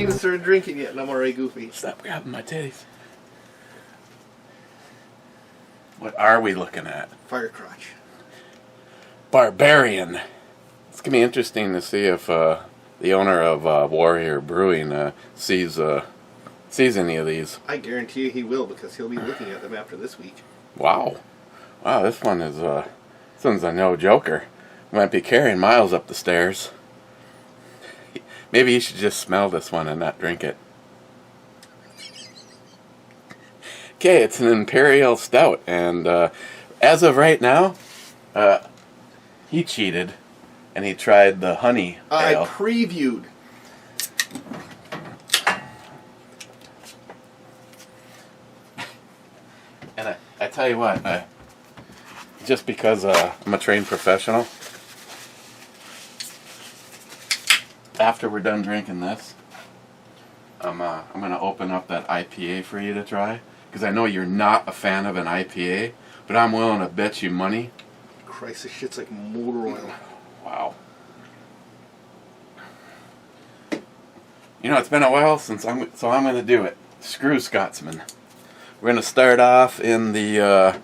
ain't even started drinking yet, and I'm already goofy. Stop grabbing my titties. What are we looking at? Fire crotch. Barbarian. It's going to be interesting to see if the owner of Warrior Brewing sees any of these. I guarantee you he will, because he'll be looking at them after this week. Wow. Wow, this one's a no joker. Might be carrying Miles up the stairs. Maybe you should just smell this one and not drink it. Okay, it's an Imperial Stout, and as of right now, he cheated, and he tried the honey ale. I previewed. And I tell you what, just because I'm a trained professional, after we're done drinking this, I'm gonna open up that IPA for you to try, because I know you're not a fan of an IPA, but I'm willing to bet you money. Christ, this shit's like motor oil. Wow. You know, it's been a while since I'm gonna do it. Screw Scotsman. We're gonna start off in the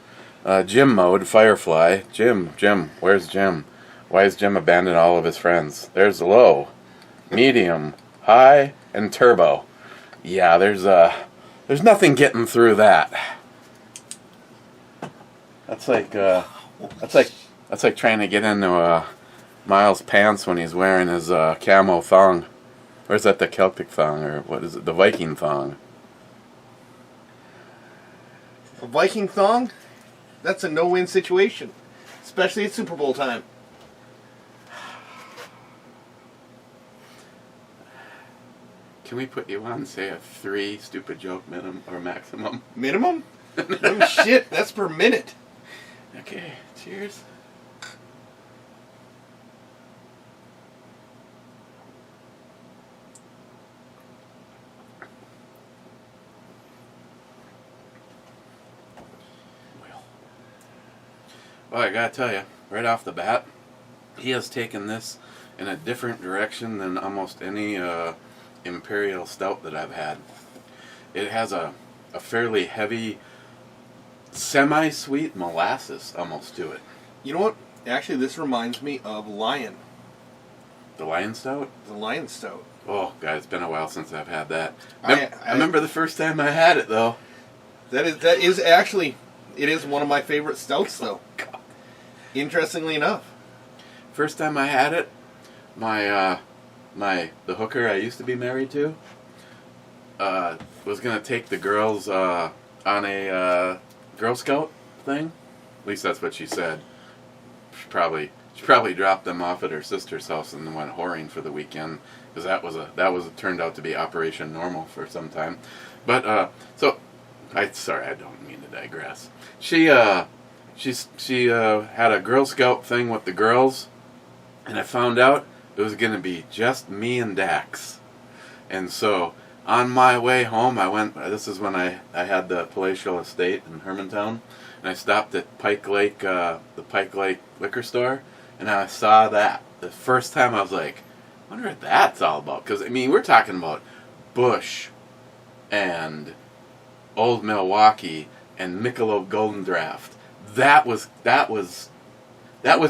Jim mode, Firefly. Jim, where's Jim? Why has Jim abandoned all of his friends? There's low, medium, high, and turbo. Yeah, there's nothing getting through that. That's like trying to get into Miles' pants when he's wearing his camo thong. Or is that the Celtic thong, or what is it? The Viking thong. A Viking thong? That's a no-win situation. Especially at Super Bowl time. Can we put you on, say, a 3 stupid joke minimum or maximum? Minimum? Oh shit, that's per minute. Okay, cheers. Well, I gotta tell you, right off the bat, he has taken this in a different direction than almost any Imperial Stout that I've had. It has a fairly heavy, semi-sweet molasses almost to it. You know what? Actually, this reminds me of Lion. The Lion Stout? The Lion Stout. Oh, God, it's been a while since I've had that. I remember the first time I had it, though. That is actually, it is one of my favorite stouts, though. God. Interestingly enough. First time I had it, the hooker I used to be married to was gonna take the girls on a Girl Scout thing. At least that's what she said. She probably dropped them off at her sister's house and then went whoring for the weekend, because that turned out to be Operation Normal for some time. But I don't mean to digress. She had a Girl Scout thing with the girls, and I found out it was going to be just me and Dax. And so on my way home, this is when I had the palatial estate in Hermantown, and I stopped at Pike Lake, the Pike Lake liquor store, and I saw that. The first time I was like, I wonder what that's all about. Because, I mean, we're talking about Busch and Old Milwaukee and Michelob Golden Draft. That was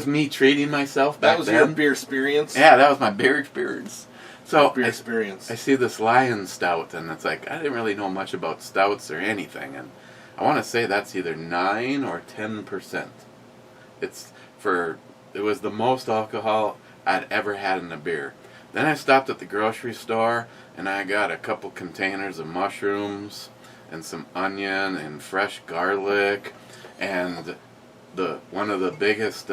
me treating myself back then. That was your beer experience? Yeah, that was my beer experience. So beer experience. I see this Lion Stout, and it's like, I didn't really know much about stouts or anything, and I want to say that's either 9 or 10%. It was the most alcohol I'd ever had in a beer. Then I stopped at the grocery store, and I got a couple containers of mushrooms and some onion and fresh garlic and one of the biggest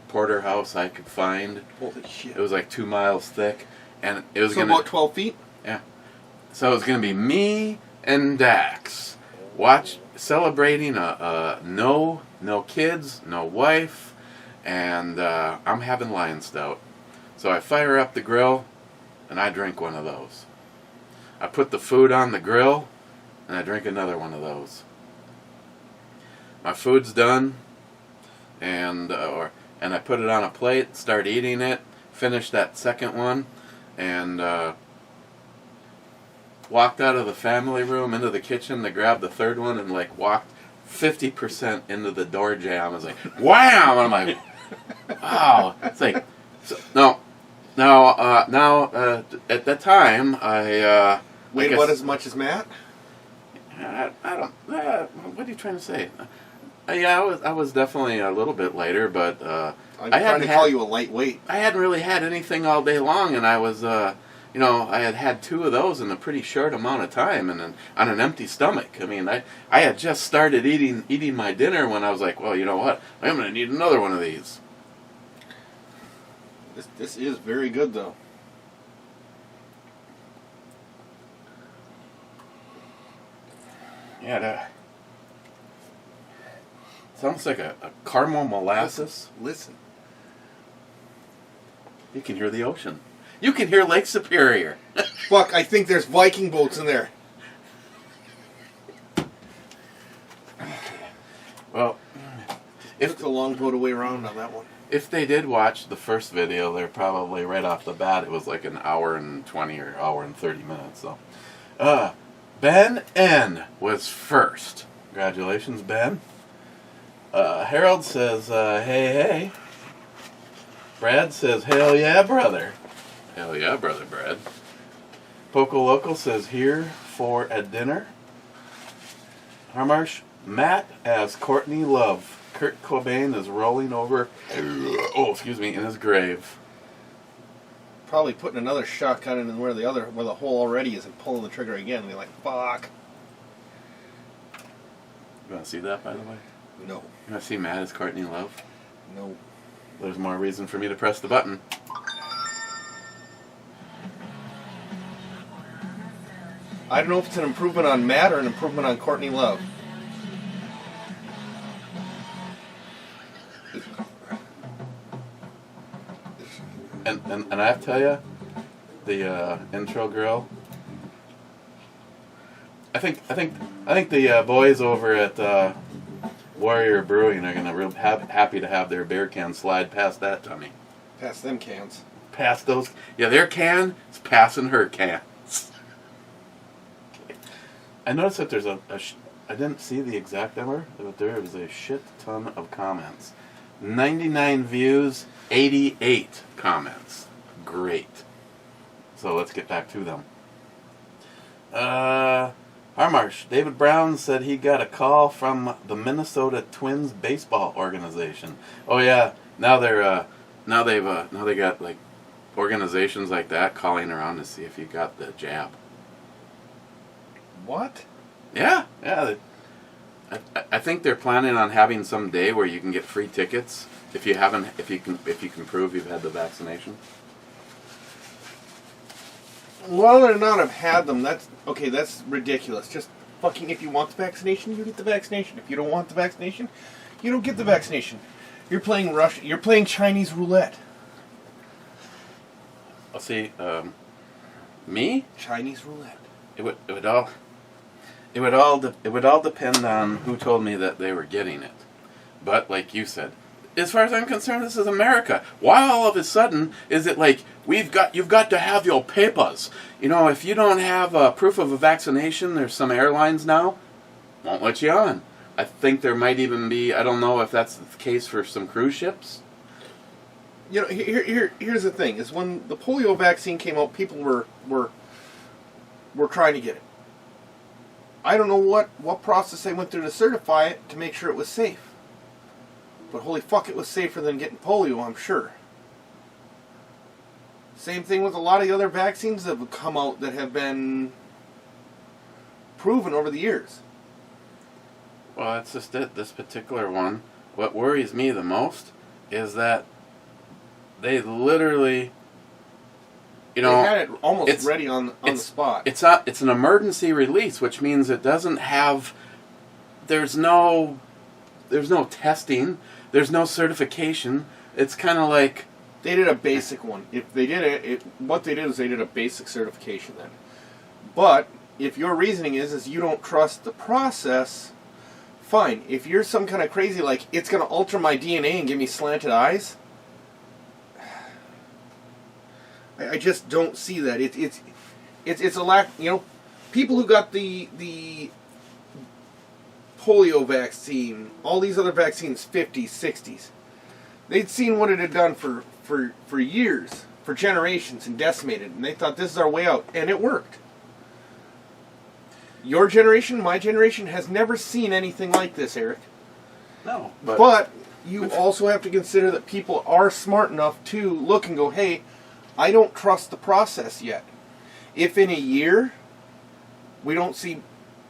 porterhouse I could find. Holy shit. It was like 2 miles thick, and it was about 12 feet? Yeah. So it was gonna be me and Dax celebrating no kids, no wife, and I'm having Lion Stout. So I fire up the grill, and I drink one of those. I put the food on the grill, and I drink another one of those. My food's done, and I put it on a plate, start eating it, finish that second one, and walked out of the family room into the kitchen to grab the third one and like walked 50% into the door jamb. I was like, wham! And I'm like, wow. It's like, so, now, at that time, I Weighed guess, what as much as Matt? I don't. What are you trying to say? Yeah, I was definitely a little bit lighter, but I'm trying to call you a lightweight. I hadn't really had anything all day long, and I was, I had 2 of those in a pretty short amount of time, and on an empty stomach. I mean, I had just started eating my dinner when I was like, well, you know what? I'm going to need another one of these. This is very good, though. Yeah, it's almost like a caramel molasses. Listen. You can hear the ocean. You can hear Lake Superior. Fuck, I think there's Viking boats in there. Well, It's a long boat away around on that one. if they did watch the first video, they're probably right off the bat. It was like an hour and 20 or hour and 30 minutes. So, Ben N was first. Congratulations, Ben. Harold says, hey, hey. Brad says, hell yeah, brother. Hell yeah, brother, Brad. Poco Local says, here for a dinner. Harmarsh, Matt as Courtney Love. Kurt Cobain is rolling over, in his grave. Probably putting another shotgun in where the hole already is and pulling the trigger again. And be like, fuck. You want to see that, by the way? No. You want to see Matt as Courtney Love? No. There's more reason for me to press the button. I don't know if it's an improvement on Matt or an improvement on Courtney Love. And I have to tell you, the intro girl. I think the boys over at Warrior Brewing are gonna real happy to have their beer can slide past that tummy. Past them cans. Past those, yeah, their can is passing her cans. I noticed that there's I didn't see the exact number, but there was a shit ton of comments. 99 views, 88 comments. Great. So let's get back to them. Harmarsh, David Brown said he got a call from the Minnesota Twins baseball organization. Oh yeah, now they got like organizations like that calling around to see if you got the jab. What? Yeah. I think they're planning on having some day where you can get free tickets if you can prove you've had the vaccination. Whether or not I've had them, that's ridiculous. Just fucking, if you want the vaccination, you get the vaccination. If you don't want the vaccination, you don't get the vaccination. You're playing You're playing Chinese roulette. I'll see. Me? Chinese roulette. It would all depend on who told me that they were getting it. But like you said, as far as I'm concerned, this is America. Why all of a sudden is it like you've got to have your papers? You know, if you don't have proof of a vaccination, there's some airlines now won't let you on. I think there might even be. I don't know if that's the case for some cruise ships. You know, here's the thing: is when the polio vaccine came out, people were trying to get it. I don't know what process they went through to certify it to make sure it was safe. But holy fuck, it was safer than getting polio, I'm sure. Same thing with a lot of the other vaccines that have come out that have been proven over the years. Well, that's just it. This particular one, what worries me the most is that they literally, They had it almost ready on the spot. It's an emergency release, which means it doesn't have. There's no testing. There's no certification. It's kind of like they did a basic one. If they did it, what they did is they did a basic certification then. But if your reasoning is you don't trust the process, fine. If you're some kind of crazy like it's going to alter my DNA and give me slanted eyes. I just don't see that. It's a lack. You know, people who got the polio vaccine, all these other vaccines, 50s, 60s, they'd seen what it had done for years, for generations, and decimated, and they thought this is our way out, and it worked. Your generation, my generation, has never seen anything like this, Eric. No. But you also have to consider that people are smart enough to look and go, hey, I don't trust the process yet. If in a year we don't see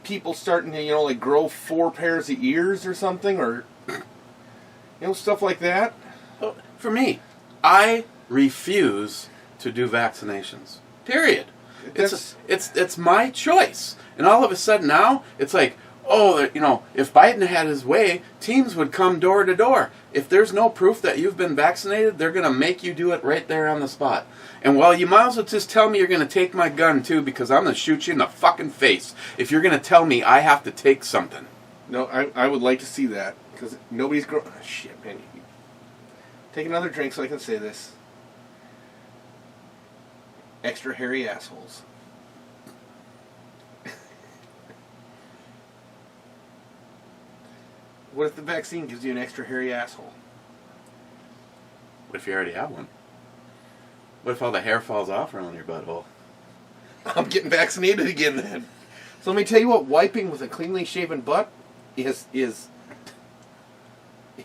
people starting to, like grow 4 pairs of ears or something, or, stuff like that. For me, I refuse to do vaccinations. Period. It's my choice. And all of a sudden now, it's like, if Biden had his way, teams would come door to door. If there's no proof that you've been vaccinated, they're going to make you do it right there on the spot. And you might as well just tell me you're going to take my gun too, because I'm going to shoot you in the fucking face if you're going to tell me I have to take something. No, I would like to see that, because nobody's growing. Oh, shit, man. Take another drink so I can say this. Extra hairy assholes. What if the vaccine gives you an extra hairy asshole? What if you already have one? What if all the hair falls off around your butthole? I'm getting vaccinated again then. So let me tell you what, wiping with a cleanly shaven butt is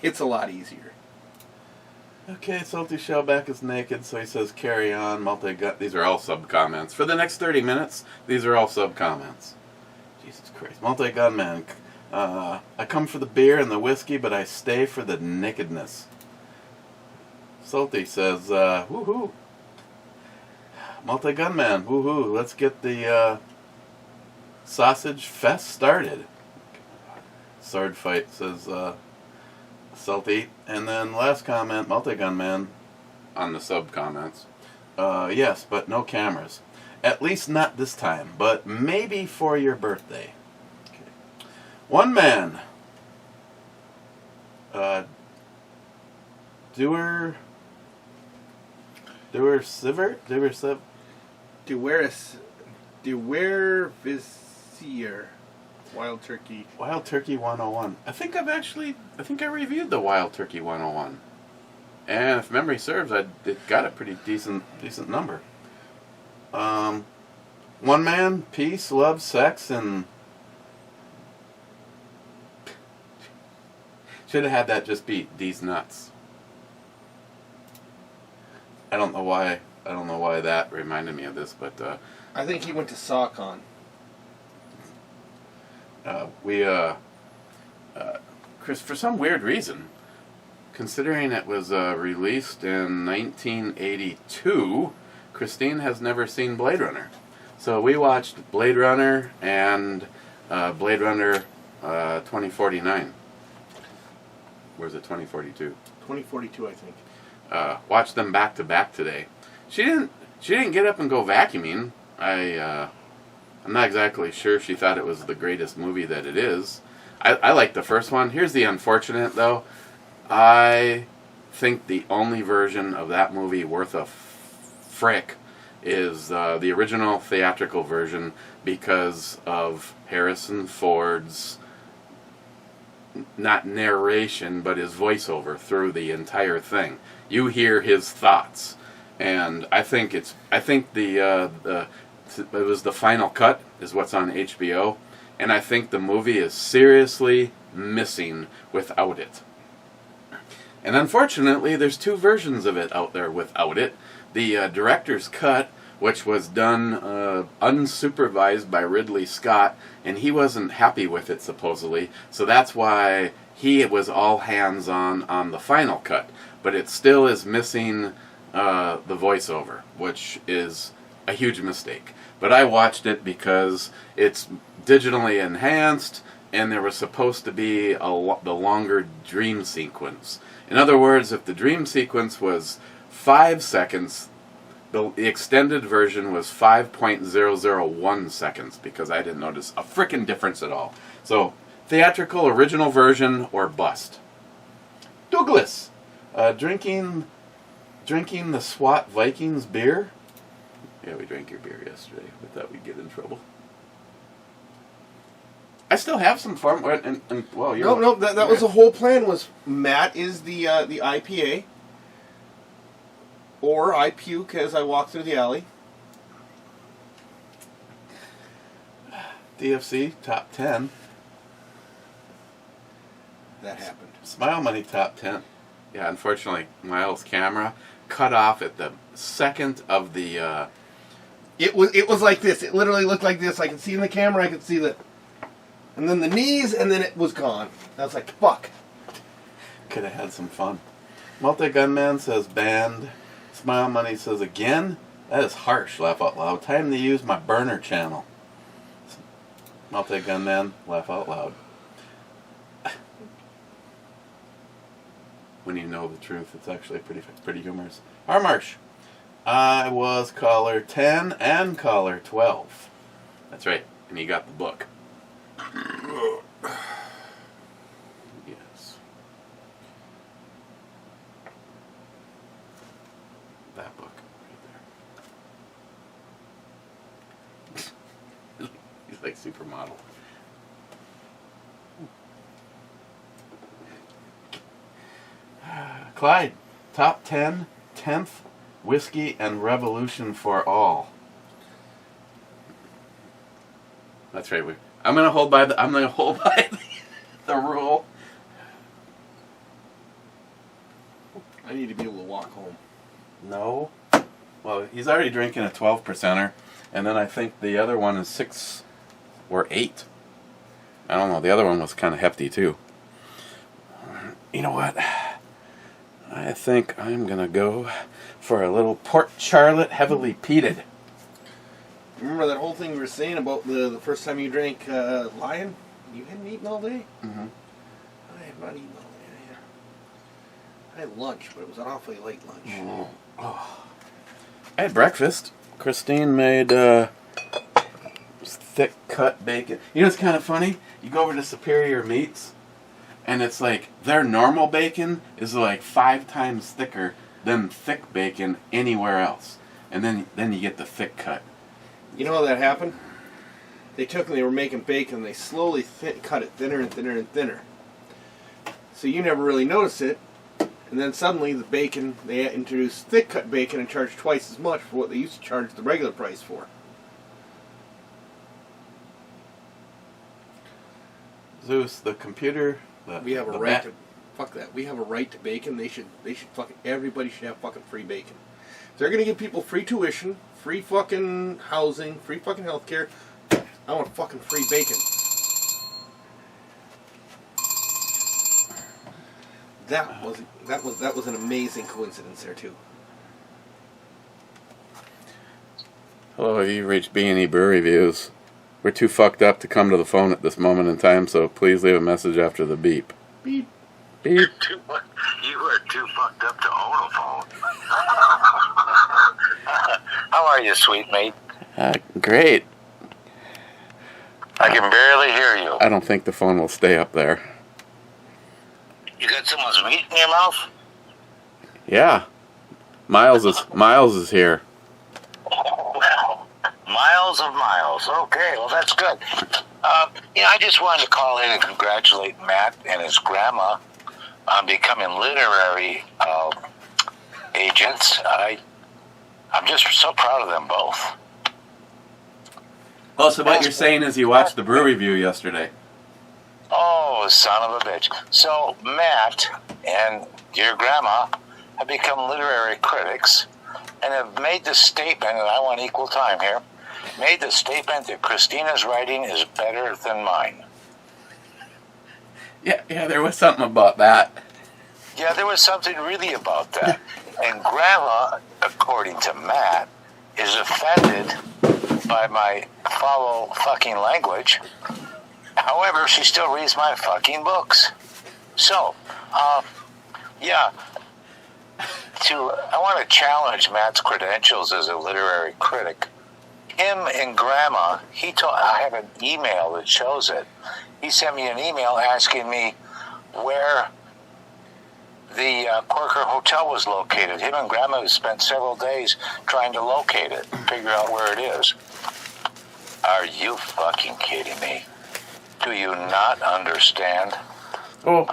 it's a lot easier. Okay, Salty Shellback is naked, so he says carry on, multi-gut. These are all sub-comments. For the next 30 minutes, these are all sub-comments. Jesus Christ. Multi-gunman. I come for the beer and the whiskey, but I stay for the nakedness. Salty says, woohoo. Multi-gunman, woohoo. Let's get the sausage fest started. Sword fight, says Salty. And then last comment, Multi-gunman, on the sub-comments. Yes, but no cameras. At least not this time, but maybe for your birthday. One man. Doer Sivert? Dewar Vizier. Wild Turkey. Wild Turkey 101. I think I reviewed the Wild Turkey 101. And if memory serves, it got a pretty decent number. One man, peace, love, sex, and should have had that just be these nuts. I don't know why that reminded me of this, but I think he went to SawCon. Chris, for some weird reason, considering it was released in 1982, Christine has never seen Blade Runner. So we watched Blade Runner and Blade Runner 2049. Where's it, 2042? 2042, I think. Watched them back to back today. She didn't get up and go vacuuming. I'm not exactly sure she thought it was the greatest movie that it is. I like the first one. Here's the unfortunate, though. I think the only version of that movie worth a frick is the original theatrical version, because of Harrison Ford's, not narration, but his voiceover through the entire thing. You hear his thoughts, and I think it was the final cut is what's on HBO, and I think the movie is seriously missing without it. And unfortunately, there's 2 versions of it out there without it. The director's cut, which was done unsupervised by Ridley Scott, and he wasn't happy with it, supposedly, so that's why he was all hands on the final cut. But it still is missing the voiceover, which is a huge mistake. But I watched it because it's digitally enhanced, and there was supposed to be the longer dream sequence. In other words, if the dream sequence was 5 seconds, the extended version was 5.001 seconds, because I didn't notice a frickin' difference at all. So, theatrical original version or bust. Douglas, drinking the SWAT Vikings beer. Yeah, we drank your beer yesterday. We thought we'd get in trouble. I still have some farm. And well, you No, that was the whole plan. Was Matt is the IPA, or I puke as I walk through the alley. DFC top 10. That happened. Smile Money top 10. Yeah, unfortunately, Miles' camera cut off at the second of the. It was like this. It literally looked like this. I could see in the camera. I could see the, and then the knees, and then it was gone. I was like, fuck. Could have had some fun. Multi Gunman says banned. Smile Money says again. That is harsh. Laugh out loud. Time to use my burner channel. Multi Gunman. Laugh out loud. When you know the truth, it's actually pretty humorous. Marsh. I was caller 10 and caller 12. That's right. And he got the book. Yes. That book right there. He's like supermodel. Clyde, top 10, 10th, whiskey and revolution for all. That's right. I'm gonna hold by the rule. I need to be able to walk home. No. Well, he's already drinking a 12%er, and then I think the other one is 6 or 8. I don't know. The other one was kind of hefty too. You know what? I think I'm gonna go for a little Port Charlotte heavily peated. Remember that whole thing we were saying about the first time you drank Lion? You hadn't eaten all day? Mm-hmm. I have not eaten all day. I had lunch, but it was an awfully late lunch. Oh. I had breakfast. Christine made thick cut bacon. You know what's kind of funny? You go over to Superior Meats, and it's like their normal bacon is like 5 times thicker than thick bacon anywhere else. And then you get the thick cut. You know how that happened? They were making bacon, they slowly cut it thinner and thinner and thinner. So you never really notice it. And then suddenly the bacon, they introduced thick cut bacon and charged twice as much for what they used to charge the regular price for. Zeus, the computer. We have a right to fuck that. We have a right to bacon. They should fucking, everybody should have fucking free bacon. If they're gonna give people free tuition, free fucking housing, free fucking healthcare, I want fucking free bacon. That was an amazing coincidence there too. Hello, you reached BandEBrewReviews. We're too fucked up to come to the phone at this moment in time, so please leave a message after the beep. Beep. Beep. You were too fucked up to own a phone. How are you, sweet mate? Great. I can barely hear you. I don't think the phone will stay up there. You got someone's meat in your mouth? Yeah. Miles is here. Well, miles of miles. Okay, well, that's good. I just wanted to call in and congratulate Matt and his grandma on becoming literary agents. I'm just so proud of them both. Oh, so what you're saying is you watched the brew review yesterday. Oh, son of a bitch. So, Matt and your grandma have become literary critics and have made the statement, and I want equal time here, made the statement that Christina's writing is better than mine. Yeah, there was something about that. Yeah, there was something really about that. And Grandma, according to Matt, is offended by my foul fucking language. However, she still reads my fucking books. So, I want to challenge Matt's credentials as a literary critic. Him and Grandma, I have an email that shows it. He sent me an email asking me where the Quaker Hotel was located. Him and Grandma have spent several days trying to locate it, figure out where it is. Are you fucking kidding me? Do you not understand? Oh,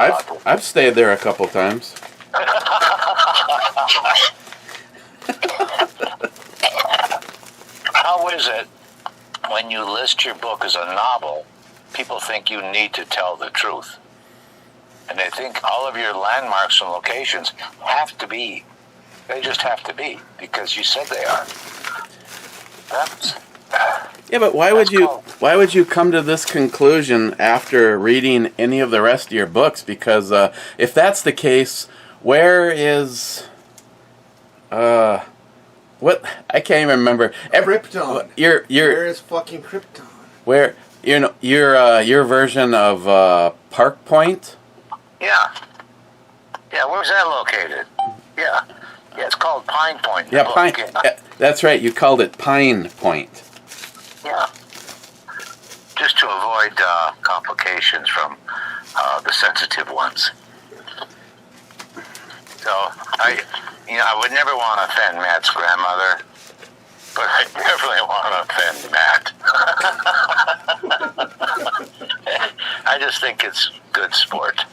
I've stayed there a couple times. How is it when you list your book as a novel, people think you need to tell the truth? And they think all of your landmarks and locations have to be. They just have to be because you said they are. That's... Yeah, but why would you come to this conclusion after reading any of the rest of your books? Because if that's the case, where is what I can't even remember. Krypton. Where is fucking Krypton? Where your version of Park Point? Yeah. Yeah, where's that located? Yeah. Yeah, it's called Pine Point. Yeah, Pine. Yeah, that's right. You called it Pine Point. Yeah. Just to avoid complications from the sensitive ones. So I would never want to offend Matt's grandmother, but I definitely want to offend Matt. I just think it's good sport.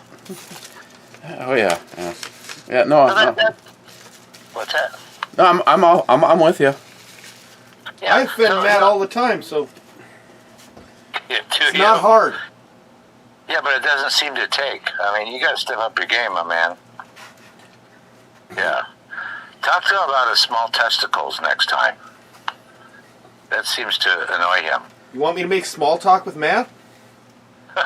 Oh yeah. Yeah. No. What's that? No, I'm with you. Yeah, I offend Matt all the time, so it's not hard. Yeah, but it doesn't seem to take. I mean, you got to step up your game, my man. Yeah. Talk to him about his small testicles next time. That seems to annoy him. You want me to make small talk with Matt? The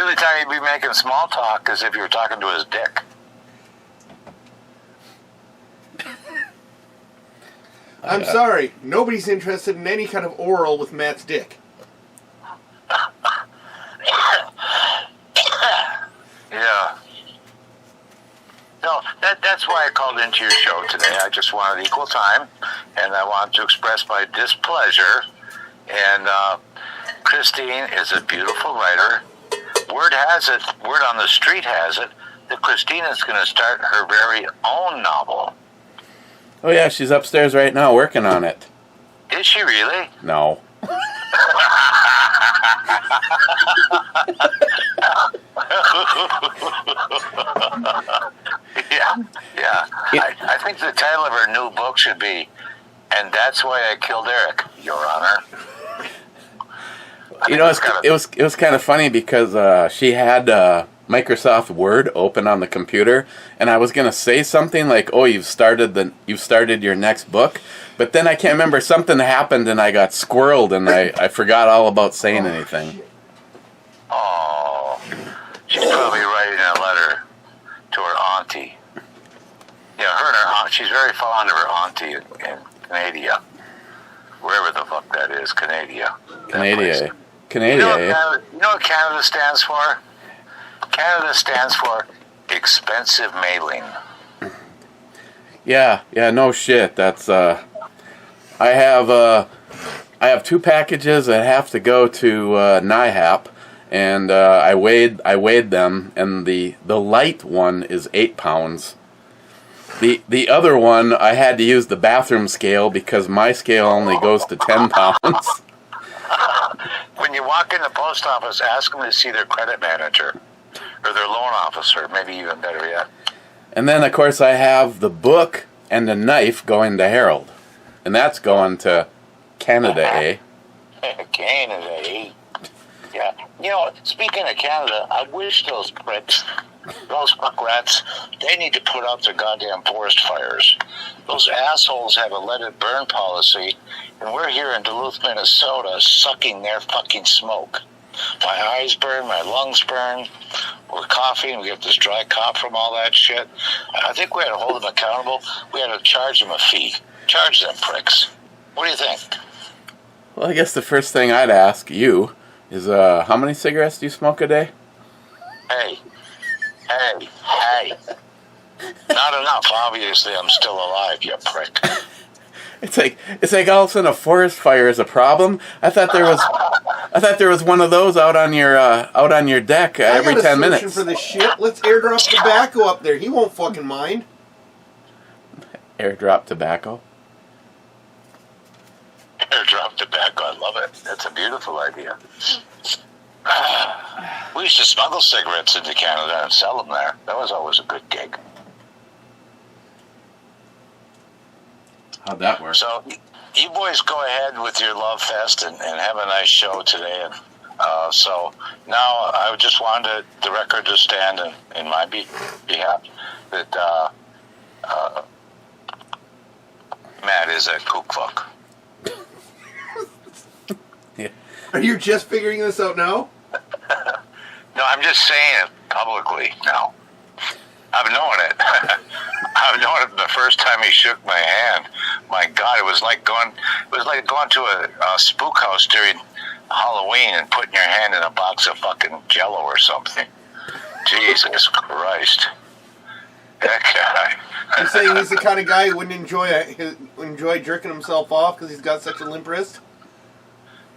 only time he'd be making small talk is if you were talking to his dick. I'm sorry. Nobody's interested in any kind of oral with Matt's dick. Yeah. No, that's why I called into your show today. I just wanted equal time, and I wanted to express my displeasure. And Christine is a beautiful writer. Word on the street has it, that Christine is going to start her very own novel. Oh yeah, she's upstairs right now working on it. Is she really? No. Yeah. I think the title of her new book should be, "And That's Why I Killed Eric, Your Honor." You know, it was kind of funny because she had Microsoft Word open on the computer, and I was gonna say something like, "Oh, you've started your next book," but then I can't remember, something happened and I got squirreled and I forgot all about saying anything. Oh, she's probably writing a letter to her auntie. Yeah, her and her aunt. She's very fond of her auntie in Canada, wherever the fuck that is, Canada. Canada. You know what Canada stands for? Canada stands for expensive mailing. Yeah, no shit. That's I have 2 packages that have to go to NIHAP, and I weighed them, and the light one is 8 pounds. The other one, I had to use the bathroom scale because my scale only goes to 10 pounds. When you walk in the post office, ask them to see their credit manager or their loan officer, maybe even better yet. And then, of course, I have the book and the knife going to Harold. And that's going to Canada, eh? Canada, eh? Yeah. You know, speaking of Canada, I wish those pricks, those muckrats, they need to put out their goddamn forest fires. Those assholes have a let it burn policy, and we're here in Duluth, Minnesota, sucking their fucking smoke. My eyes burn, my lungs burn, we're coughing, we get this dry cough from all that shit. I think we had to hold them accountable. We had to charge them a fee. Charge them pricks. What do you think? Well, I guess the first thing I'd ask you is, how many cigarettes do you smoke a day? Hey. Not enough. Obviously, I'm still alive, you prick. It's like all of a sudden a forest fire is a problem. I thought there was one of those out on your deck every 10 minutes. For the shit. Let's airdrop tobacco up there. He won't fucking mind. Airdrop tobacco. Airdrop tobacco. I love it. That's a beautiful idea. We used to smuggle cigarettes into Canada and sell them there. That was always a good gig. How'd that work? So you boys go ahead with your love fest and have a nice show today. And so now I just wanted the record to stand in my behalf that Matt is a kook fuck. Yeah. Are you just figuring this out now? No, I'm just saying it publicly now. I've known it. I've known it the first time he shook my hand. My God, it was like going to a spook house during Halloween and putting your hand in a box of fucking Jello or something. Jesus Christ, that guy. You're saying he's the kind of guy who wouldn't enjoy jerking himself off because he's got such a limp wrist?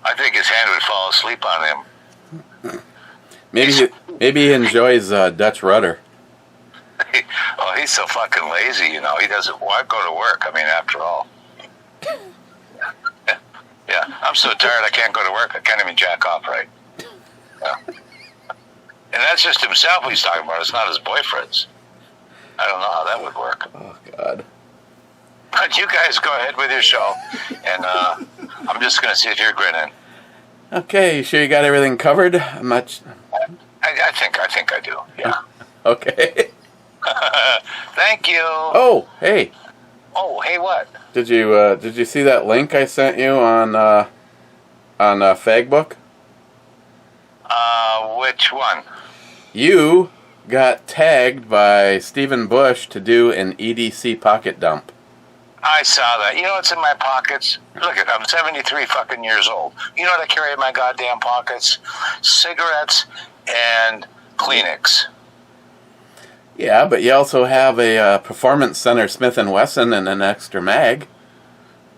I think his hand would fall asleep on him. Maybe he enjoys Dutch rudder. Well, he's so fucking lazy, you know. He doesn't want to go to work. I mean, after all. Yeah, I'm so tired I can't go to work. I can't even jack off right. Yeah. And that's just himself he's talking about. It's not his boyfriends. I don't know how that would work. Oh, God. But you guys go ahead with your show. And I'm just going to see if you're grinning. Okay, you sure you got everything covered? I'm not... I think I do, yeah. Okay. Thank you. Oh, hey. Oh, hey, what? Did you see that link I sent you on Fagbook? Which one? You got tagged by Stephen Bush to do an EDC pocket dump. I saw that. You know what's in my pockets? Look, I'm 73 fucking years old. You know what I carry in my goddamn pockets? Cigarettes and Kleenex. Yeah, but you also have a Performance Center Smith & Wesson and an extra mag.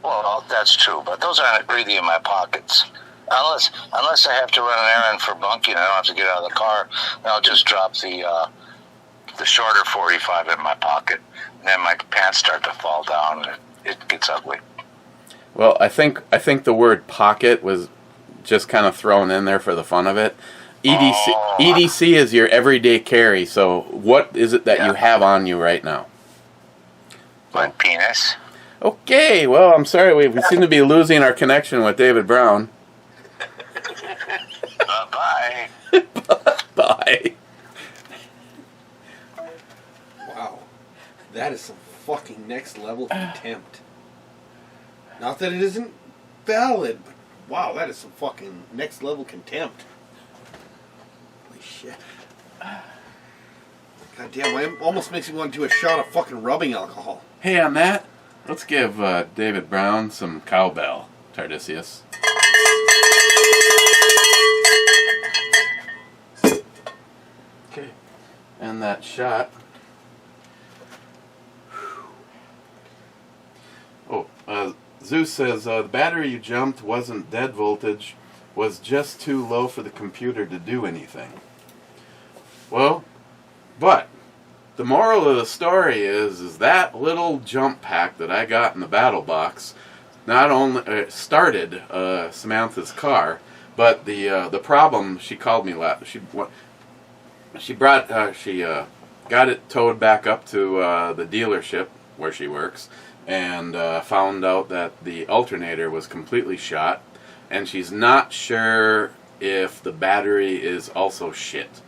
Well, that's true, but those aren't really in my pockets. Unless I have to run an errand for bunking, I don't have to get out of the car. Then I'll just drop the shorter 45 in my pocket, and then my pants start to fall down, and it gets ugly. Well, I think the word pocket was just kind of thrown in there for the fun of it. EDC is your everyday carry. So what is it that you have on you right now? My penis. Okay, well, I'm sorry. We seem to be losing our connection with David Brown. Bye. Bye. Wow. That is some fucking next level contempt. Not that it isn't valid, but wow, that is some fucking next level contempt. Holy shit. God damn, it almost makes me want to do a shot of fucking rubbing alcohol. Hey, on that, let's give David Brown some cowbell, Tardisius. Okay. And that shot. Oh, Zeus says, the battery you jumped wasn't dead voltage, was just too low for the computer to do anything. Well, but the moral of the story is that little jump pack that I got in the battle box not only started Samantha's car, but the problem, she called me last. She got it towed back up to the dealership where she works, and found out that the alternator was completely shot, and she's not sure if the battery is also shit.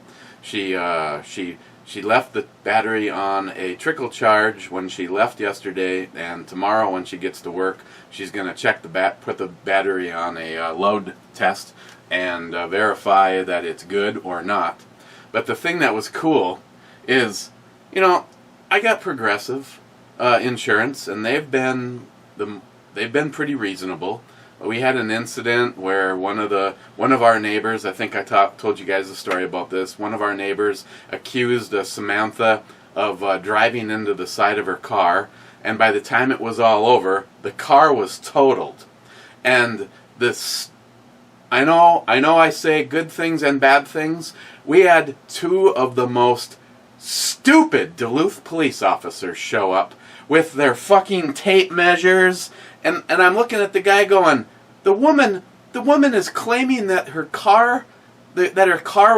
She left the battery on a trickle charge when she left yesterday, and tomorrow when she gets to work, she's going to check put the battery on a load test and verify that it's good or not. But the thing that was cool is, you know, I got Progressive insurance, and they've been pretty reasonable. We had an incident where one of our neighbors, I think I told you guys a story about this. One of our neighbors accused Samantha of driving into the side of her car, and by the time it was all over, the car was totaled. And this, I know I say good things and bad things. We had two of the most stupid Duluth police officers show up with their fucking tape measures, and I'm looking at the guy going, The woman is claiming that her car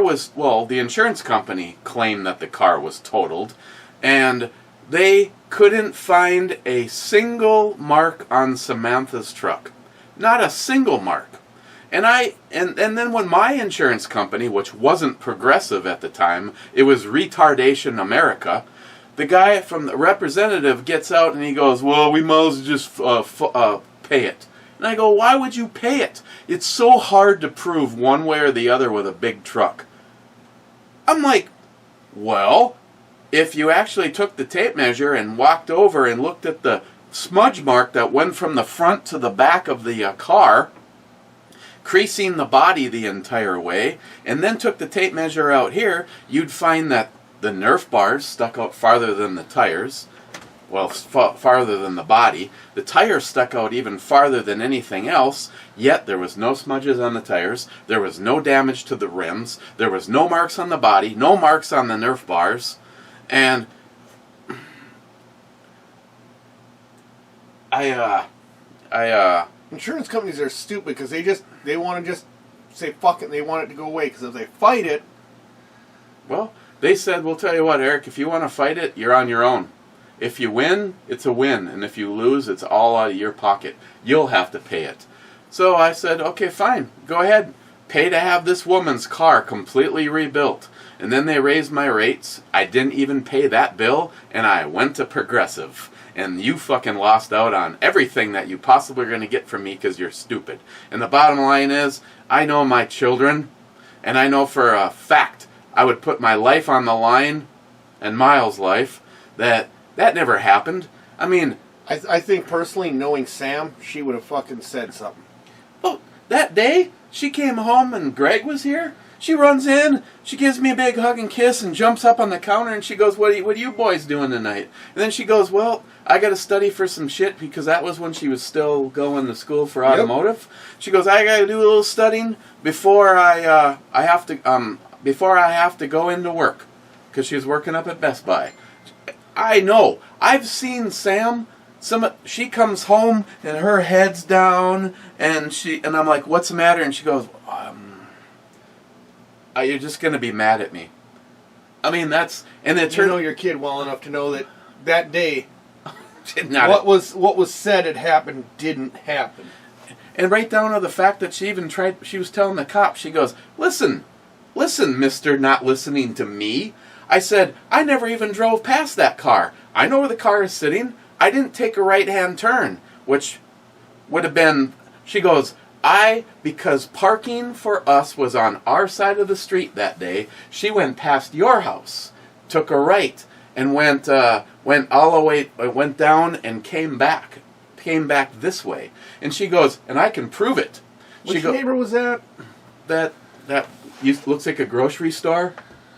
was, well, the insurance company claimed that the car was totaled, and they couldn't find a single mark on Samantha's truck. Not a single mark. And then when my insurance company, which wasn't Progressive at the time, it was Retardation America, the guy from the representative gets out and he goes, well, we might as well just pay it. And I go, why would you pay it? It's so hard to prove one way or the other with a big truck. I'm like, well, if you actually took the tape measure and walked over and looked at the smudge mark that went from the front to the back of the car, creasing the body the entire way, and then took the tape measure out here, you'd find that the Nerf bars stuck out farther than the tires. Well, farther than the body. The tires stuck out even farther than anything else, yet there was no smudges on the tires, there was no damage to the rims, there was no marks on the body, no marks on the Nerf bars, and Insurance companies are stupid because they want to just say fuck it and they want it to go away, because if they fight it... Well, they said, we'll tell you what, Eric, if you want to fight it, you're on your own. If you win, it's a win, and if you lose, it's all out of your pocket. You'll have to pay it. So I said, okay, fine, go ahead. Pay to have this woman's car completely rebuilt. And then they raised my rates. I didn't even pay that bill, and I went to Progressive. And you fucking lost out on everything that you possibly are going to get from me because you're stupid. And the bottom line is, I know my children, and I know for a fact I would put my life on the line, and Miles' life, that never happened. I mean... I think personally, knowing Sam, she would have fucking said something. Well, that day, she came home and Greg was here. She runs in, she gives me a big hug and kiss and jumps up on the counter and she goes, what are you boys doing tonight? And then she goes, well, I got to study for some shit, because that was when she was still going to school for automotive. Yep. She goes, I got to do a little studying before I have to go into work, because she was working up at Best Buy. I know. I've seen Sam. She comes home and her head's down, and I'm like, what's the matter? And she goes, you're just going to be mad at me. I mean, and it turned... You know your kid well enough to know that day, what was said had happened didn't happen. And right down to the fact that she was telling the cop, she goes, listen, mister not listening to me. I said, I never even drove past that car. I know where the car is sitting. I didn't take a right-hand turn, which would have been... She goes, because parking for us was on our side of the street that day, she went past your house, took a right, and went all the way, went down and came back this way. And she goes, and I can prove it. Which neighbor was that? That looks like a grocery store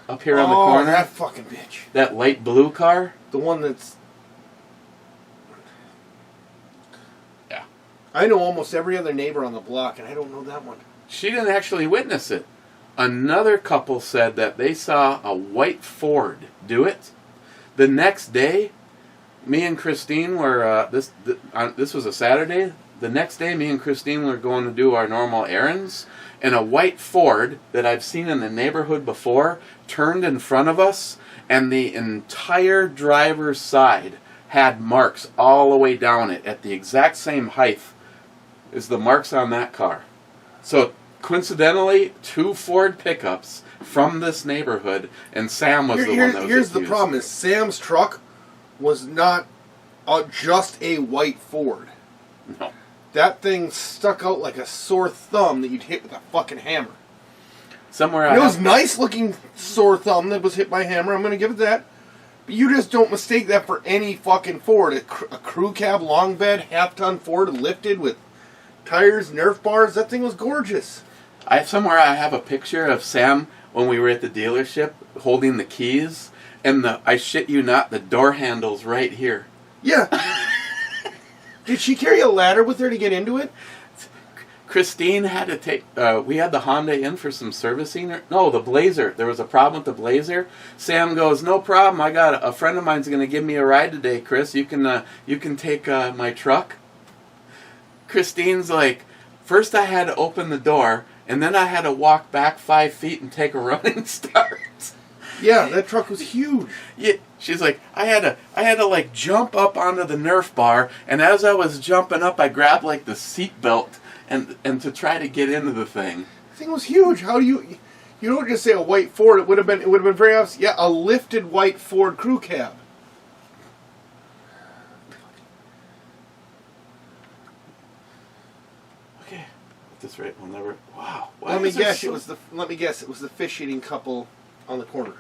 up here on the corner. Oh, that fucking bitch. That light blue car. The one that's... Yeah. I know almost every other neighbor on the block, and I don't know that one. She didn't actually witness it. Another couple said that they saw a white Ford do it. The next day, me and Christine were... this was a Saturday. The next day, me and Christine were going to do our normal errands, and a white Ford that I've seen in the neighborhood before turned in front of us, and the entire driver's side had marks all the way down it at the exact same height as the marks on that car. So coincidentally, 2 Ford pickups from this neighborhood, and Sam was the one that was Here's accused. the problem: is Sam's truck was not just a white Ford. No. That thing stuck out like a sore thumb that you'd hit with a fucking hammer. Somewhere it was nice looking sore thumb that was hit by a hammer. I'm going to give it that. But you just don't mistake that for any fucking Ford. A crew cab, long bed, half-ton Ford lifted with tires, Nerf bars. That thing was gorgeous. Somewhere I have a picture of Sam when we were at the dealership holding the keys, and I shit you not, the door handle's right here. Yeah. Did she carry a ladder with her to get into it? Christine had to take... we had the Honda in for some servicing. No, the Blazer. There was a problem with the Blazer. Sam goes, no problem. I got a friend of mine's going to give me a ride today, Chris. You can take my truck. Christine's like, First I had to open the door, and then I had to walk back 5 feet and take a running start. Yeah, that truck was huge. Yeah, she's like, I had to like jump up onto the Nerf bar, and as I was jumping up, I grabbed like the seat belt and to try to get into the thing. The thing was huge. How do you don't just say a white Ford? It would have been very obvious. Yeah, a lifted white Ford crew cab. Okay, at this rate, we'll never. Wow. Let me guess. It was the fish eating couple on the corner.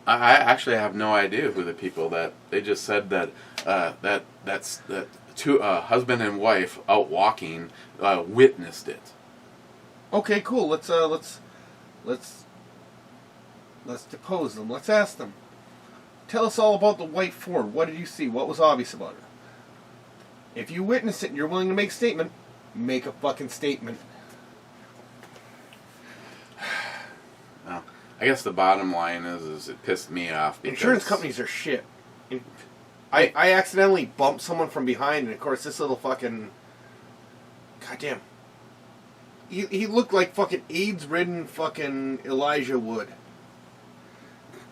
I actually have no idea who the people that they just said that that's two husband and wife out walking witnessed it. Okay, cool. Let's depose them. Let's ask them. Tell us all about the white Ford. What did you see? What was obvious about it? If you witness it and you're willing to make a statement, make a fucking statement. Well, I guess the bottom line is it pissed me off. Because insurance companies are shit. I accidentally bumped someone from behind, and of course this little fucking... Goddamn. He looked like fucking AIDS-ridden fucking Elijah Wood.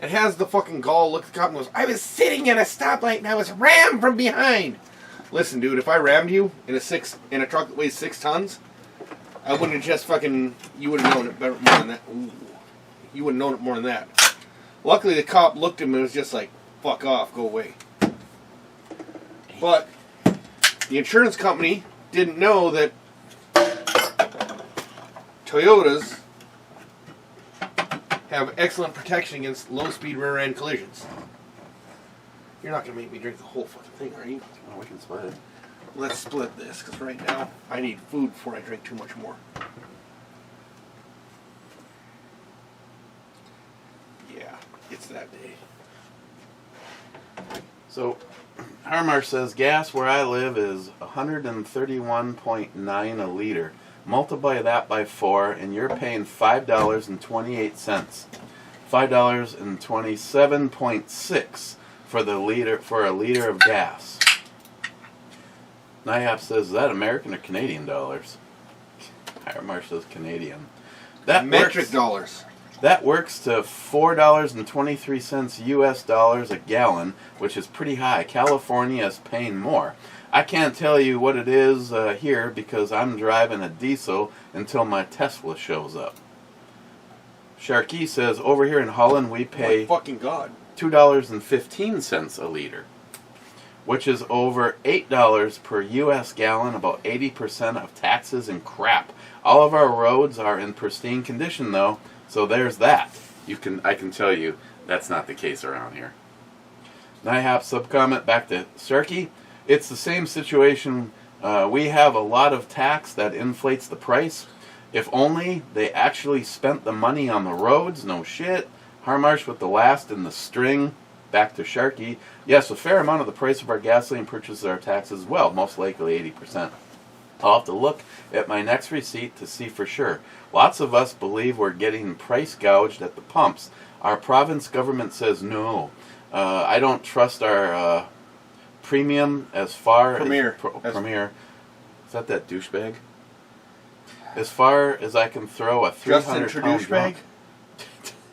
And has the fucking gall, look at the cop and goes, I was sitting at a stoplight and I was rammed from behind. Listen, dude, if I rammed you in a truck that weighs 6 tons, I wouldn't have just fucking... You would have known it better more than that. Ooh. You would have known it more than that. Luckily, the cop looked at him and was just like, fuck off, go away. But the insurance company didn't know that Toyotas have excellent protection against low-speed rear-end collisions. You're not going to make me drink the whole fucking thing, are you? Oh, we can split it. Let's split this, because right now I need food before I drink too much more. Yeah, it's that day. So, Harmar says gas where I live is 131.9 a liter. Multiply that by 4, and you're paying $5.28. $5.27.6 for a liter of gas. NIAP says, is that American or Canadian dollars? Harmar says Canadian. That metric dollars. That works to $4.23 US dollars a gallon, which is pretty high. California is paying more. I can't tell you what it is here because I'm driving a diesel until my Tesla shows up. Sharky says, over here in Holland we pay fucking God. $2.15 a liter, which is over $8 per US gallon, about 80% of taxes and crap. All of our roads are in pristine condition though, so there's that. I can tell you that's not the case around here. NIHAP sub-comment back to Sharky. It's the same situation. We have a lot of tax that inflates the price. If only they actually spent the money on the roads. No shit. Harmarsh with the last in the string. Back to Sharky. Yes, a fair amount of the price of our gasoline purchases are taxes as well, most likely 80%. I'll have to look at my next receipt to see for sure. Lots of us believe we're getting price gouged at the pumps. Our province government says no. I don't trust our premium as far Premier. as... Premier. Is that douchebag? As far as I can throw a 300-pound bag?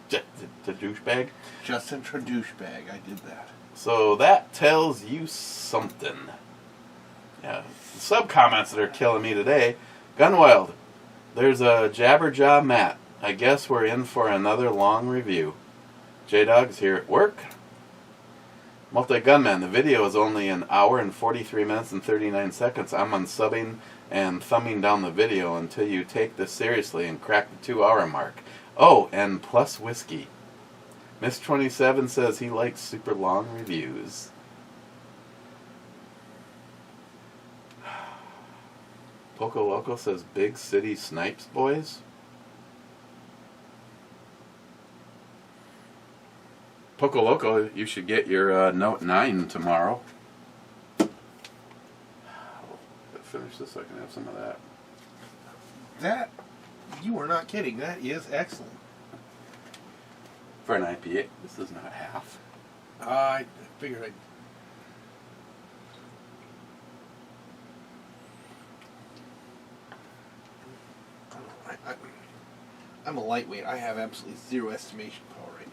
The douchebag? Justin Tradouchebag, I did that. So that tells you something. Yeah, the sub-comments that are killing me today. Gunwild, there's a Jabberjaw Matt. I guess we're in for another long review. J-Dog's here at work. Multi-Gunman, the video is only an hour and 43 minutes and 39 seconds. I'm unsubbing and thumbing down the video until you take this seriously and crack the 2-hour mark. Oh, and plus whiskey. Miss 27 says he likes super long reviews. Poco Loco says big city snipes, boys. Poco Loco, you should get your Note 9 tomorrow. Finish this so I can have some of that. That, you are not kidding. That is excellent. For an IPA, this is not half. I figured I'd... I'm a lightweight. I have absolutely zero estimation power right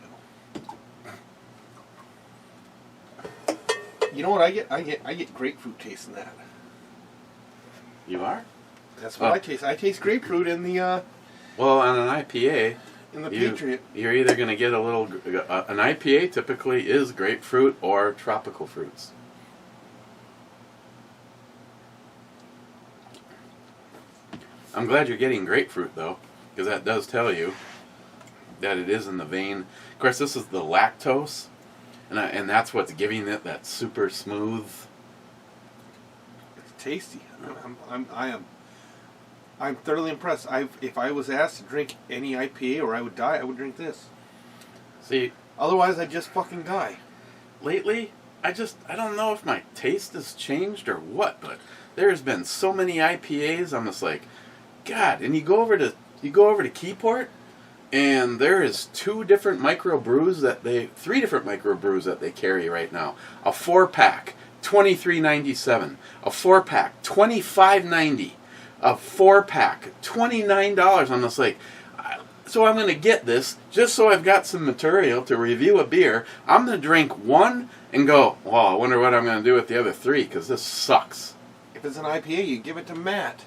now. You know what I get? I get grapefruit taste in that. You are? That's what I taste. I taste grapefruit in the Well, on an IPA, in the Patriot. you're either going to get a little. An IPA typically is grapefruit or tropical fruits. I'm glad you're getting grapefruit though, because that does tell you that it is in the vein. Of course, this is the lactose, and that's what's giving it that super smooth. It's tasty. I'm thoroughly impressed. If I was asked to drink any IPA or I would die, I would drink this. See, Otherwise, I'd just fucking die. lately, I don't know if my taste has changed or what, but there's been so many IPAs. I'm just like, God. And you go over to Keyport, and there is three different microbrews that they carry right now. A 4-pack, $23.97. A 4-pack, $25.90. A 4-pack, $29. I'm just like, so I'm going to get this just so I've got some material to review a beer. I'm going to drink one and go, well, I wonder what I'm going to do with the other three, because this sucks. If it's an IPA, you give it to Matt.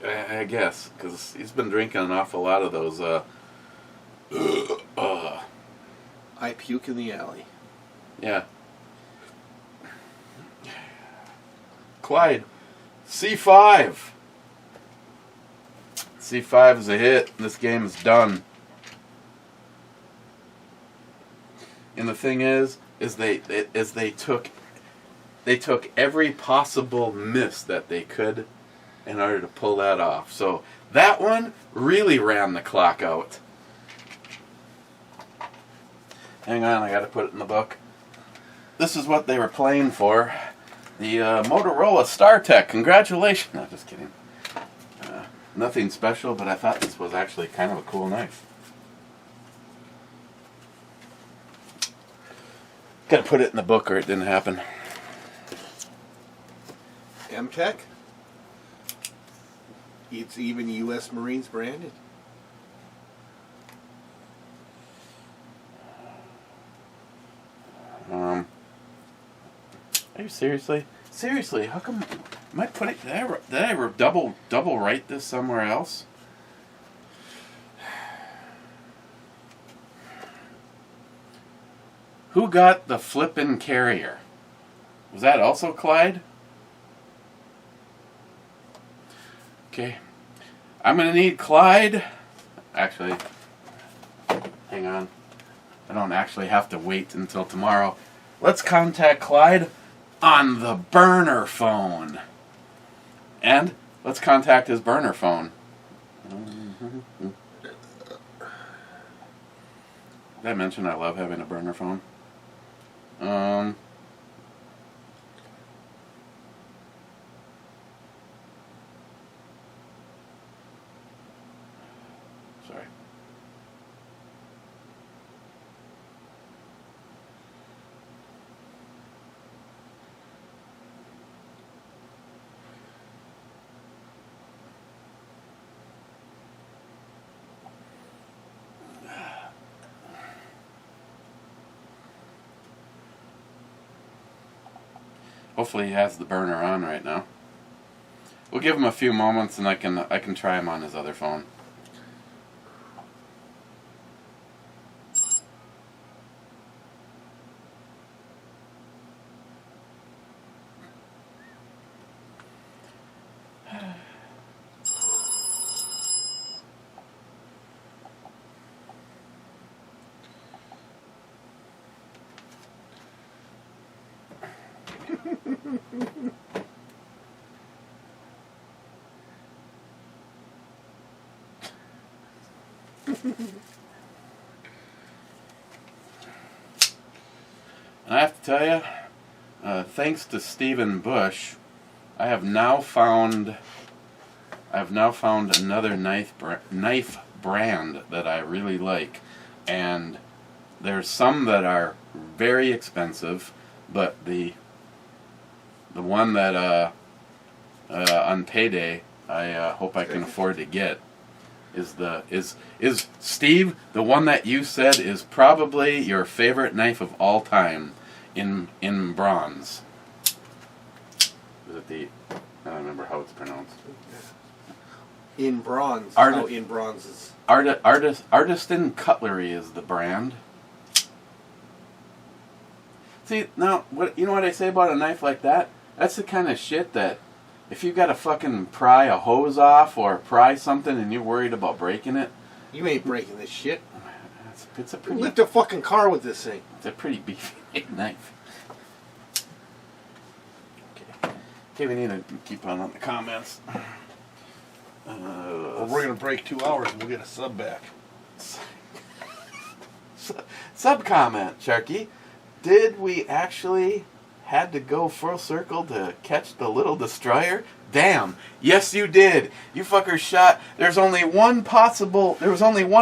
I guess, because he's been drinking an awful lot of those, I puke in the alley. yeah. Clyde, C5. C5 is a hit. This game is done. And the thing is they took every possible miss that they could in order to pull that off. So that one really ran the clock out. Hang on, I got to put it in the book. This is what they were playing for. The Motorola StarTech. Congratulations. No, just kidding. Nothing special, but I thought this was actually kind of a cool knife. Got to put it in the book or it didn't happen. M-Tech. It's even U.S. Marines branded. Are you seriously? Seriously, how come? Am I putting? Did I double write this somewhere else? Who got the flippin' carrier? Was that also Clyde? Okay, I'm gonna need Clyde. Actually, hang on. I don't actually have to wait until tomorrow. Let's contact Clyde on the burner phone. And let's contact his burner phone. Did I mention I love having a burner phone? Sorry. Hopefully he has the burner on right now. We'll give him a few moments and I can try him on his other phone. And I have to tell you, thanks to Stephen Bush, I have now found another knife brand that I really like, and there's some that are very expensive, but the one that on payday I hope I can afford to get is Steve, the one that you said is probably your favorite knife of all time in bronze. Is it the? I don't remember how it's pronounced. In bronze. In bronze is. Artisan Cutlery is the brand. See, now, you know what I say about a knife like that? That's the kind of shit that if you got to fucking pry a hose off or pry something and you're worried about breaking it. You ain't breaking this shit. It's a pretty... Lift a fucking car with this thing. It's a pretty beefy knife. Okay, we need to keep on the comments. Well, we're going to break 2 hours and we'll get a sub back. Sub comment, Sharky. Did we actually had to go full circle to catch the little destroyer? Damn. Yes, you did. You fuckers shot. There was only one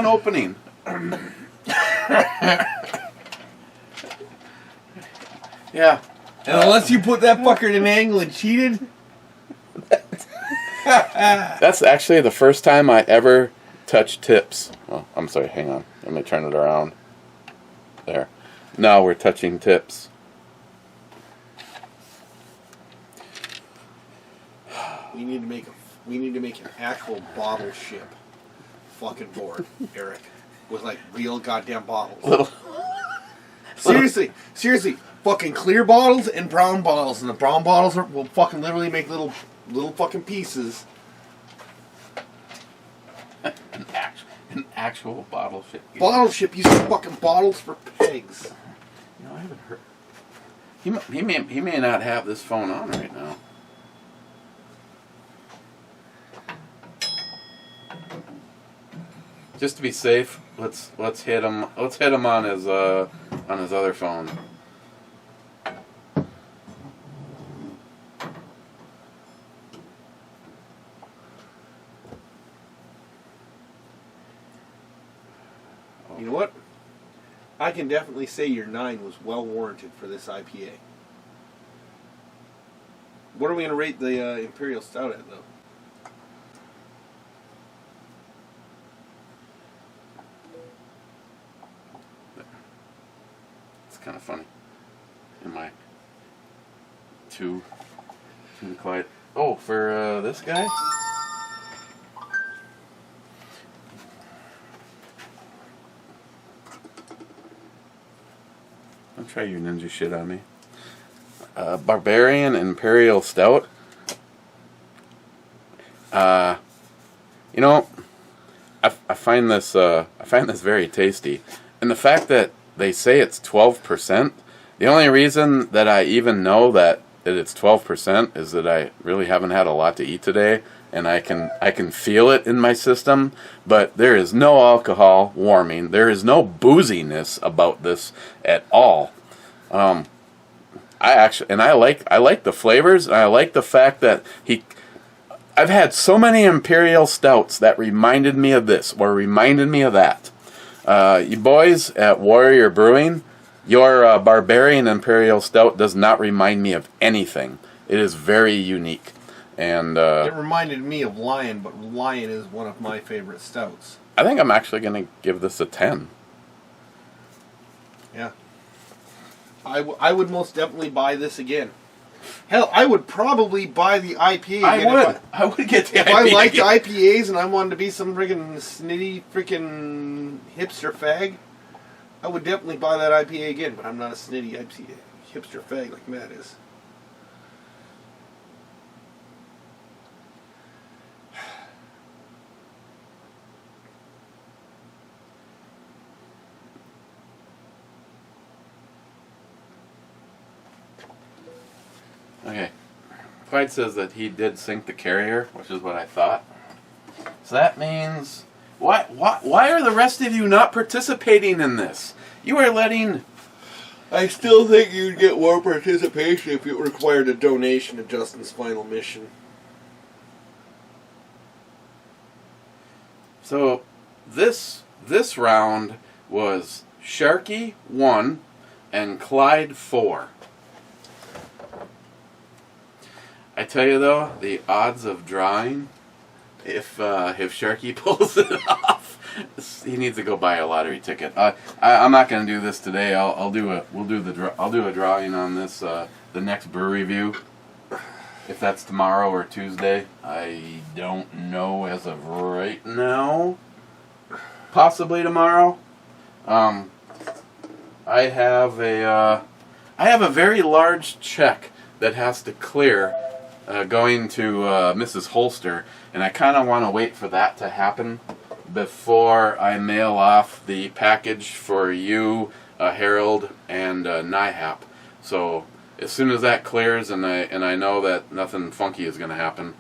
opening. Yeah. And unless you put that fucker at an angle and cheated. That's actually the first time I ever touched tips. Oh, I'm sorry, hang on. Let me turn it around. There. Now we're touching tips. We need to make an actual bottle ship fucking board, Eric. With like real goddamn bottles. Seriously, fucking clear bottles and brown bottles, and the brown bottles will fucking literally make little fucking pieces. An actual bottle ship. Bottle ship uses fucking bottles for pegs. You know, I haven't heard. He may not have this phone on right now. Just to be safe, let's hit him. Let's hit him on his other phone. You know what? I can definitely say your 9 was well warranted for this IPA. What are we going to rate the Imperial Stout at, though? It's kind of funny. Am I too quiet? Oh, for this guy? Don't try your ninja shit on me. Barbarian Imperial Stout. You know, I find this very tasty, and the fact that they say it's 12%. The only reason that I even know that it's 12% is that I really haven't had a lot to eat today, and I can feel it in my system. But there is no alcohol warming. There is no booziness about this at all. I like the flavors, and I like the fact that I've had so many Imperial Stouts that reminded me of this or reminded me of that. You boys at Warrior Brewing, your Barbarian Imperial Stout does not remind me of anything. It is very unique. And it reminded me of Lion, but Lion is one of my favorite stouts. I think I'm actually going to give this a 10. Yeah. I would most definitely buy this again. Hell, I would probably buy the IPA again. I would get the IPA. If I liked IPAs and I wanted to be some friggin' snitty freaking hipster fag, I would definitely buy that IPA again, but I'm not a snitty hipster fag like Matt is. Okay. Clyde says that he did sink the carrier, which is what I thought. So that means... Why are the rest of you not participating in this? You are letting... I still think you'd get more participation if it required a donation to Justin's final mission. So this round was Sharky 1 and Clyde 4. I tell you though, the odds of drawing if Sharky pulls it off, he needs to go buy a lottery ticket. I'm not going to do this today. I'll do a drawing on this the next brew review. If that's tomorrow or Tuesday, I don't know as of right now. Possibly tomorrow. I have a very large check that has to clear going to Mrs. Holster, and I kind of want to wait for that to happen before I mail off the package for you, Harold, and NIHAP. So as soon as that clears, and I know that nothing funky is going to happen.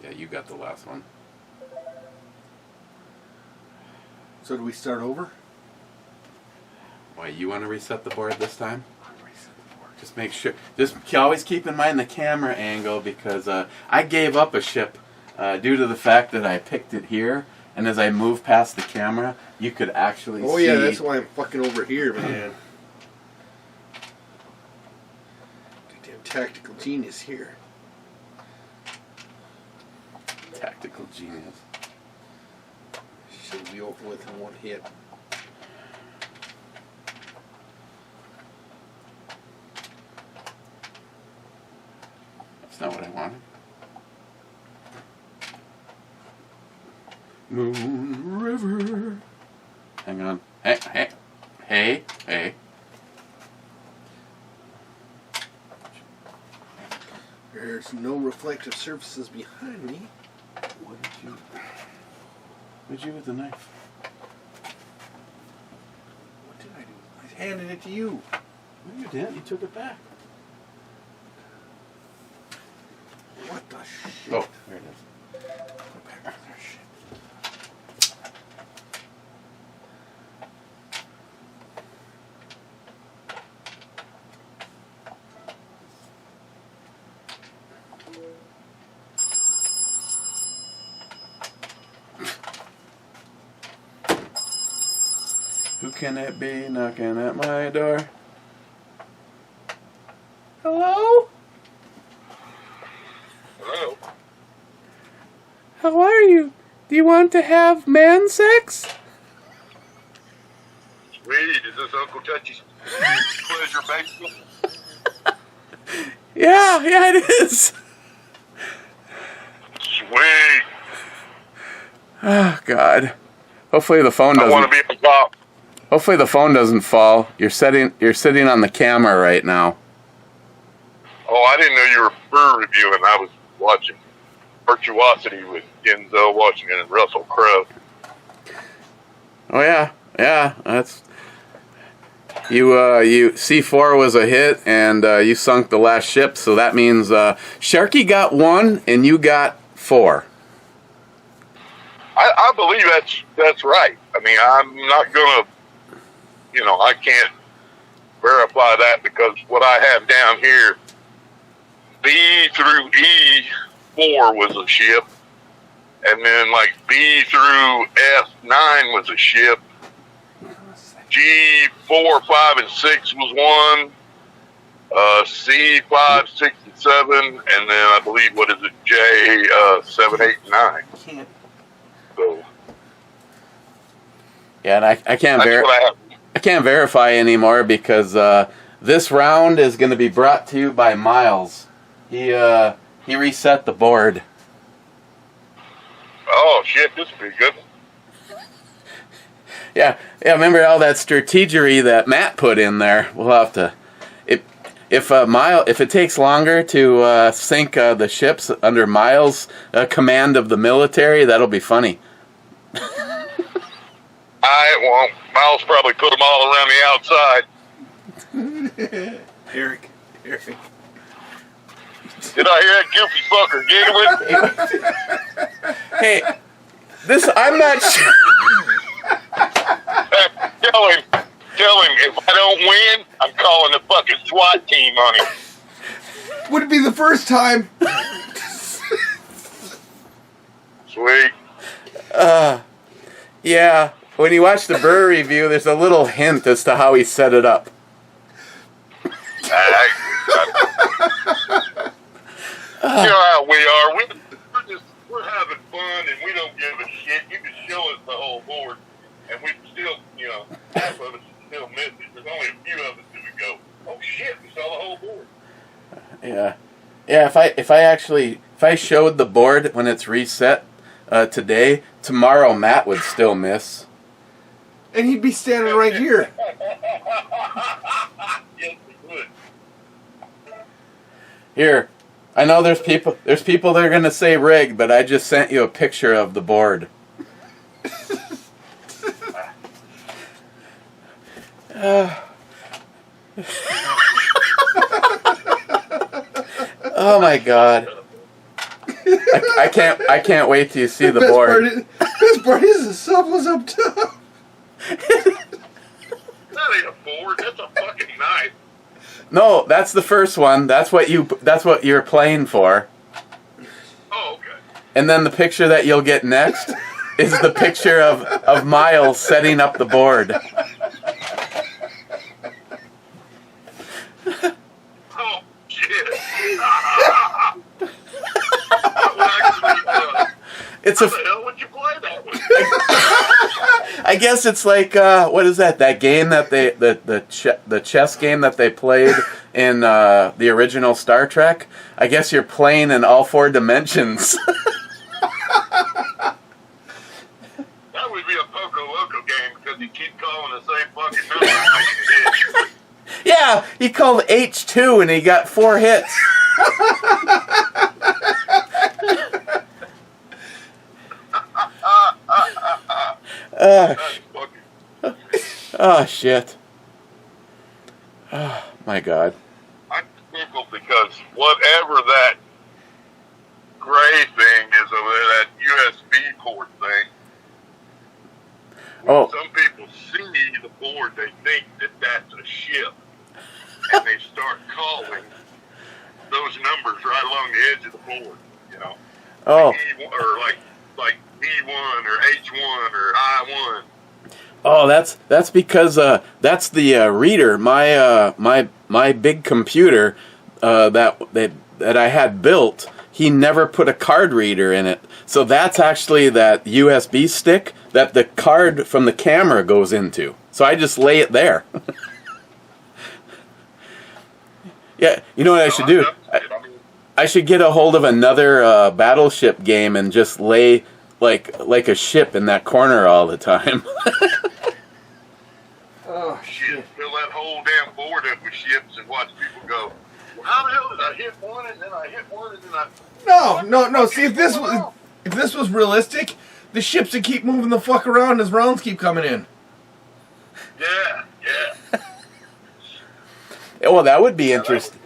Yeah, you got the last one. So do we start over? Why, you want to reset the board this time? Just make sure. Just always keep in mind the camera angle, because I gave up a ship due to the fact that I picked it here, and as I move past the camera, you could actually see. Oh yeah, that's why I'm fucking over here, man. Goddamn tactical genius here. Tactical genius. Should be over with in one hit. That's not what I wanted. Moon River. Hang on. Hey. There's no reflective surfaces behind me. What did you do with the knife? What did I do? I handed it to you. No, you didn't. You took it back. What the shit? Oh, there it is. Go back to their shit. Who can it be knocking at my door? Hello? Hello? How are you? Do you want to have man sex? Sweet, is this Uncle Touchy's pleasure basement? Yeah, it is. Sweet. Oh God. Hopefully the phone I doesn't. want to be on top. Hopefully the phone doesn't fall. You're sitting on the camera right now. Oh, I didn't know you were brew reviewing. I was watching Virtuosity with Denzel Washington and Russell Crowe. Oh yeah. That's you. C4 was a hit, and you sunk the last ship. So that means Sharky got 1 and you got 4. I believe that's right. I mean, I'm not gonna, I can't verify that, because what I have down here, B through E4 was a ship, and then like B through F9 was a ship. G4, 5, and 6 was one. C5, 6, and 7, and then I believe J 7, 8, and 9. Can't. So Yeah, and I can't that's what I have. I can't verify anymore, because this round is going to be brought to you by Miles. He reset the board. Oh shit, this would be good. Yeah. Remember all that strategery that Matt put in there? We'll have to. If it takes longer to sink the ships under Miles' command of the military, that'll be funny. I won't. Miles probably put them all around the outside. Eric. Did I hear that goofy fucker giggling? Hey, I'm not sure. Tell him if I don't win, I'm calling the fucking SWAT team on him. Would it be the first time? Sweet. Yeah. when you watch the brewer review, there's a little hint as to how he set it up. You know how we are. We're having fun, and we don't give a shit. You can show us the whole board, and we still, half of us still miss it. There's only a few of us that would go, oh shit, we saw the whole board. Yeah. Yeah, if I showed the board when it's reset today, tomorrow Matt would still miss. And he'd be standing right here. Yes, we would. Here, I know there's people that are gonna say rigged, but I just sent you a picture of the board. Oh my God! I can't wait till you see the board. This part is the sub was up top. That ain't a board. That's a fucking knife. No, that's the first one. That's what you're playing for. Oh, okay. And then the picture that you'll get next is the picture of Miles setting up the board. Oh, shit. It's How the hell would you play that one? I guess it's like what is that? That game that the chess game that they played in the original Star Trek. I guess you're playing in all 4 dimensions. That would be a Poco Loco game because you keep calling the same fucking number. Yeah, he called H2 and he got 4 hits. Oh shit. Oh my God. I chuckle because whatever that gray thing is over there, that USB port thing, when some people see the board, they think that that's a ship. And they start calling those numbers right along the edge of the board, Oh. Or like B1 or H1 or I1. Oh, that's because that's the reader. My big computer that I had built, he never put a card reader in it. So that's actually that USB stick that the card from the camera goes into. So I just lay it there. Yeah, you know what I should do? I should get a hold of another battleship game and just lay like a ship in that corner all the time. Oh shit! Fill that whole damn board up with ships and watch people go, well, how the hell did I hit one and then I hit one and then I... No. See, if this was realistic, the ships would keep moving the fuck around as rounds keep coming in. Yeah. Well, that would be interesting.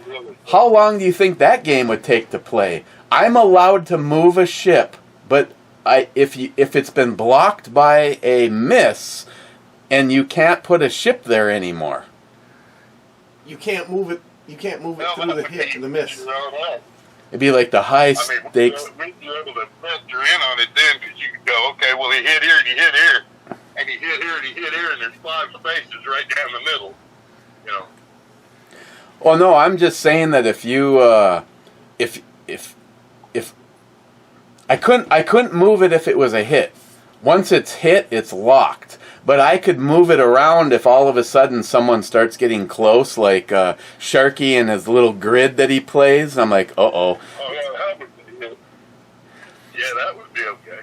How long do you think that game would take to play? I'm allowed to move a ship, but if it's been blocked by a miss, and you can't put a ship there anymore. You can't move it. You can't move it through the hit and the miss. It'd be like the high stakes. We'd be able to factor in on it then, because you could go, okay, well, he hit here and he hit here, and he hit here and he hit here, and there's 5 spaces right down the middle. Well, no, I'm just saying that if you, if I couldn't move it if it was a hit. Once it's hit, it's locked. But I could move it around if all of a sudden someone starts getting close, like Sharky and his little grid that he plays. I'm like, uh-oh. Oh, yeah, that would be it. Yeah, that would be okay.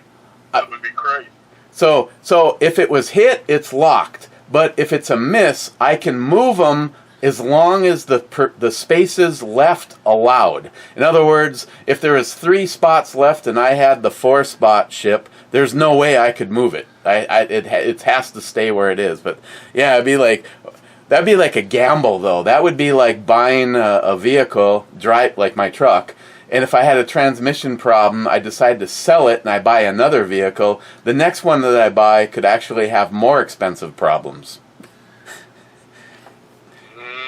That would be crazy. So if it was hit, it's locked. But if it's a miss, I can move them as long as the spaces left allowed. In other words, if there was 3 spots left and I had the 4-spot ship, there's no way I could move it. It has to stay where it is. But yeah, that'd be like a gamble though. That would be like buying a vehicle, like my truck. And if I had a transmission problem, I decide to sell it and I buy another vehicle. The next one that I buy could actually have more expensive problems.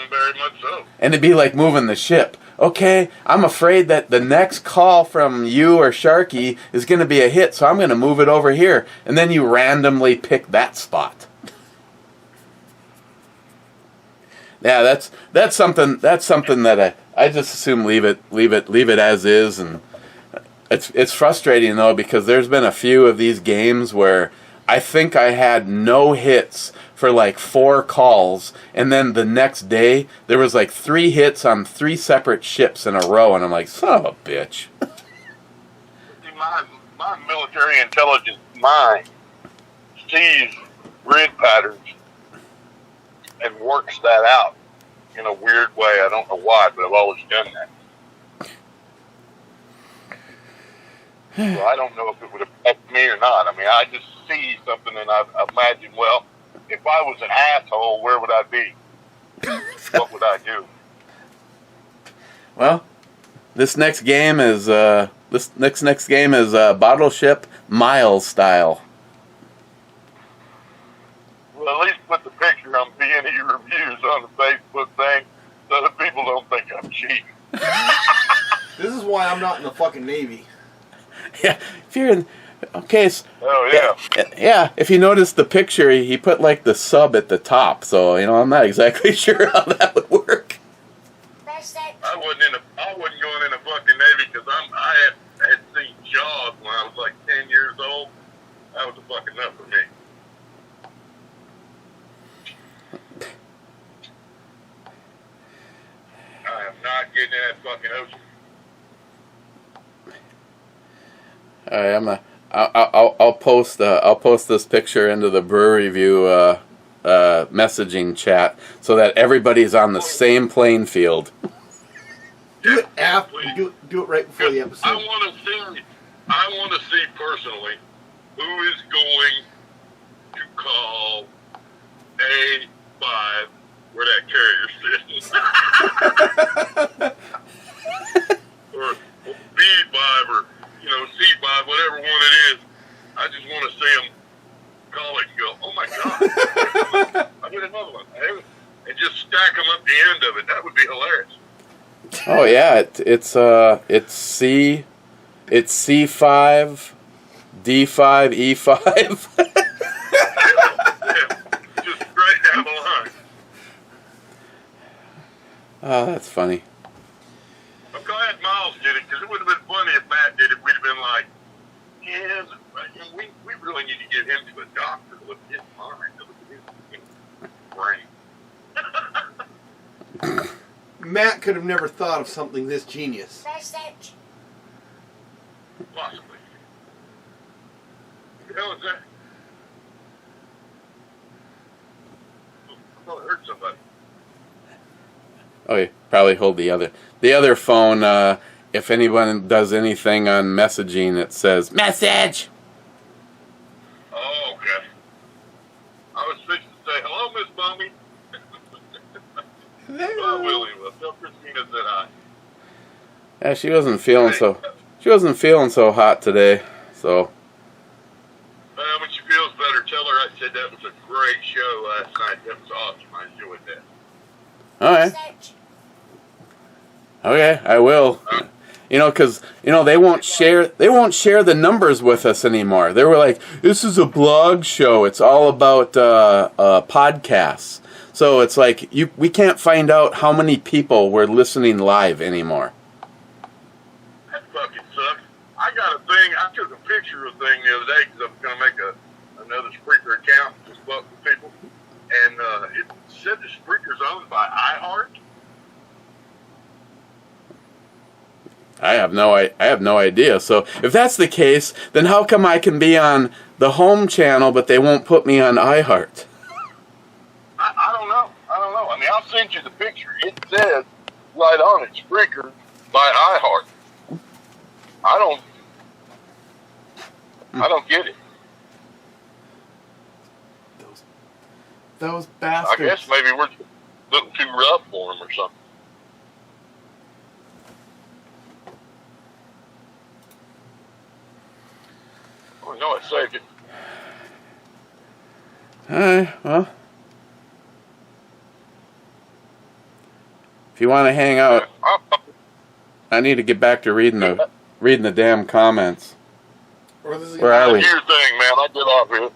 Very much so. And it'd be like moving the ship. okay, I'm afraid that the next call from you or Sharky is going to be a hit, so I'm going to move it over here. And then you randomly pick that spot. Yeah, that's something that I just assume leave it as is, and it's frustrating though, because there's been a few of these games where I think I had no hits for like 4 calls, and then the next day there was like 3 hits on 3 separate ships in a row, and I'm like, son of a bitch. See, my military intelligence mind sees grid patterns and works that out in a weird way. I don't know why, but I've always done that. So I don't know if it would affect me or not. I mean, I just see something and I imagine, well, if I was an asshole, where would I be? What would I do? Well, this next game is Battleship Miles style. Well, at least put the picture on BandEBrewReviews on the Facebook thing so that people don't think I'm cheating. This is why I'm not in the fucking Navy. Yeah, if you're in, okay. Oh, yeah. Yeah, if you notice the picture, he put like the sub at the top, so I'm not exactly sure how that would work. I wasn't going in the fucking Navy because I had seen Jaws when I was like 10 years old. That was a fucking enough for me. I am not getting in that fucking ocean. All right, I'll post this picture into the Brew Review messaging chat so that everybody's on the same playing field. Do it after. Do it right before the episode. I want to see personally who is going to call A5 where that carrier sits, or B5 or C5, whatever one it is. I just want to see them call it and go, oh my god, I get another one, and just stack them up the end of it. That would be hilarious. Oh yeah, it's C5, D5, E5. Yeah, just straight down the line. Oh, that's funny. I'm glad Miles did it, because it would have been funny if Matt did it. We'd have been like, yeah, we really need to get him to a doctor to look at his mind, to look at his brain. Matt could have never thought of something this genius. Possibly. What the hell is that? I thought I heard somebody. Oh, you probably hold the other phone. If anyone does anything on messaging, it says message. Oh, okay. I was fixing to say, hello, Miss Bummy. Oh, Willie, well, tell Christina said hi. Yeah, she wasn't feeling so hot today. So. When she feels better, tell her I said that was a great show last night. That was awesome. I enjoyed that. All right. Okay, I will. Because they won't share the numbers with us anymore. They were like, this is a blog show. It's all about podcasts. So it's like we can't find out how many people were listening live anymore. That fucking sucks. I got a thing. I took a picture of a thing the other day because I was going to make another Spreaker account and just fuck with people. And it said the Spreaker's owned by iHeart. I have no idea. So if that's the case, then how come I can be on the home channel, but they won't put me on iHeart? I don't know. I mean, I'll send you the picture. It says right on it, Spreaker by iHeart. I don't get it. Those bastards. I guess maybe we're a little too rough for them or something. Oh, no, I saved it. Alright, well. If you want to hang out, I need to get back to reading the damn comments. Where are we? Here's your thing, man. I get off here.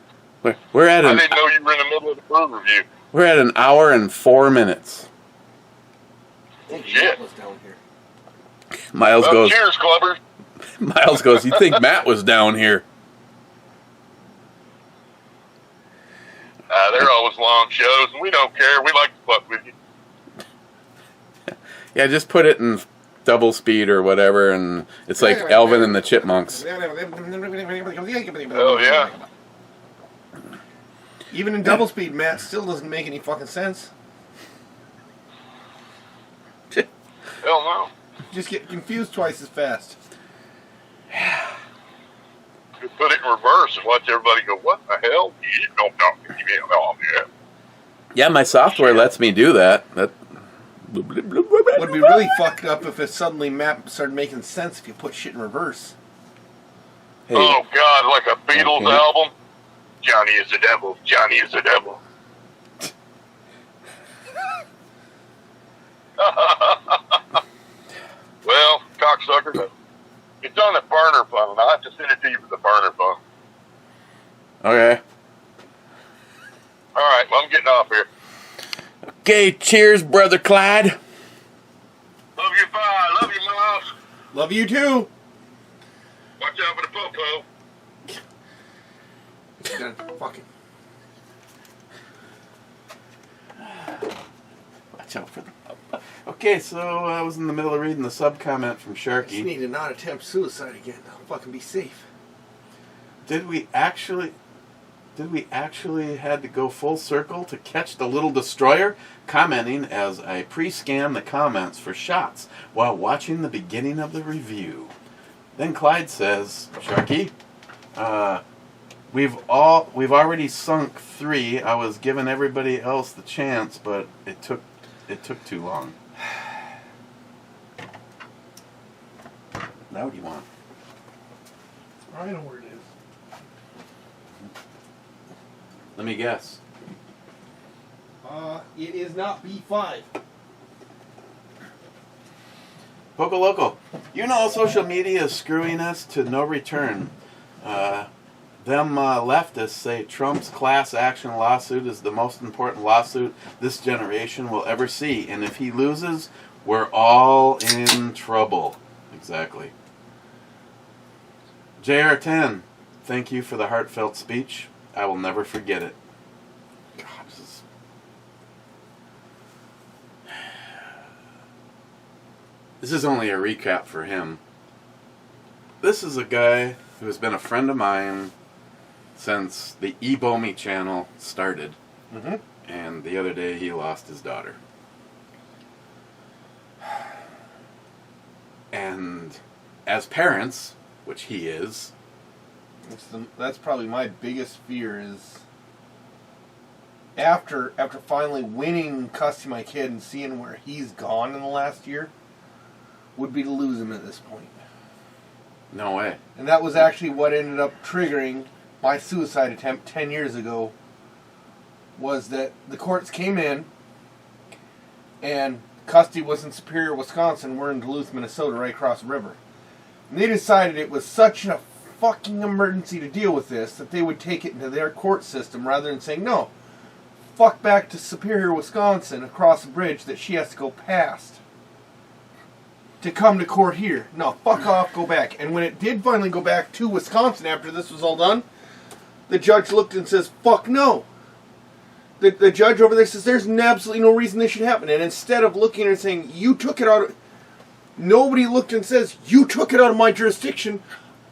We're at I didn't know you were in the middle of the brew review. We're at 1 hour and 4 minutes. Shit. Was down here. Miles Well, goes. cheers, clubbers. Miles goes. You think Matt was down here? They're always long shows, and we don't care. We like to fuck with you. Yeah, just put it in double speed or whatever, and it's like Alvin and the Chipmunks. Oh, yeah. Even in double speed, Matt still doesn't make any fucking sense. Hell no. Just get confused twice as fast. You put it in reverse and watch everybody go, what the hell? You don't know. Oh, yeah. Yeah, my software lets me do that. Would be really fucked up if it suddenly Matt started making sense if you put shit in reverse. Hey, Oh, God, like a Beatles Okay. album. Johnny is the devil. Johnny is the devil. Well, cocksucker, it's on the burner phone. I'll have to send it to you with the burner phone. okay. All right, well, I'm getting off here. Okay, cheers, Brother Clyde. Love you, bye. Love you, Miles. Love you too. Watch out for the popo. Fucking. Watch out for the... Okay, so I was in the middle of reading the sub-comment from Just Sharky. need to not attempt suicide again. I'll fucking be safe. Did we actually had to go full circle to catch the little destroyer? Commenting as I pre-scan the comments for shots while watching the beginning of the review. Then Clyde says, Sharky, we've already sunk 3. I was giving everybody else the chance, but it took too long. Now what do you want? I know where it is. Let me guess. It is not B5. Poco Loco, you know social media is screwing us to no return. Leftists say Trump's class action lawsuit is the most important lawsuit this generation will ever see, and if he loses, we're all in trouble. Exactly. JR10, thank you for the heartfelt speech. I will never forget it. God, this is only a recap for him. This is a guy who has been a friend of mine since the Ebomi channel started. Mm-hmm. And the other day he lost his daughter. And as parents, which he is, That's probably my biggest fear is after finally winning custody of my kid and seeing where he's gone in the last year, would be to lose him at this point. no way. And that was actually what ended up triggering my suicide attempt 10 years ago, was that the courts came in and custody was in Superior, Wisconsin. We're in Duluth, Minnesota, right across the river. And they decided it was such a fucking emergency to deal with this that they would take it into their court system rather than saying, no, fuck back to Superior, Wisconsin, across the bridge that she has to go past to come to court here. No, fuck off, go back. And when it did finally go back to Wisconsin after this was all done, the judge looked and says, fuck no. The judge over there says there's absolutely no reason this should happen. And instead of looking and saying, you took it out of... Nobody looked and says, you took it out of my jurisdiction.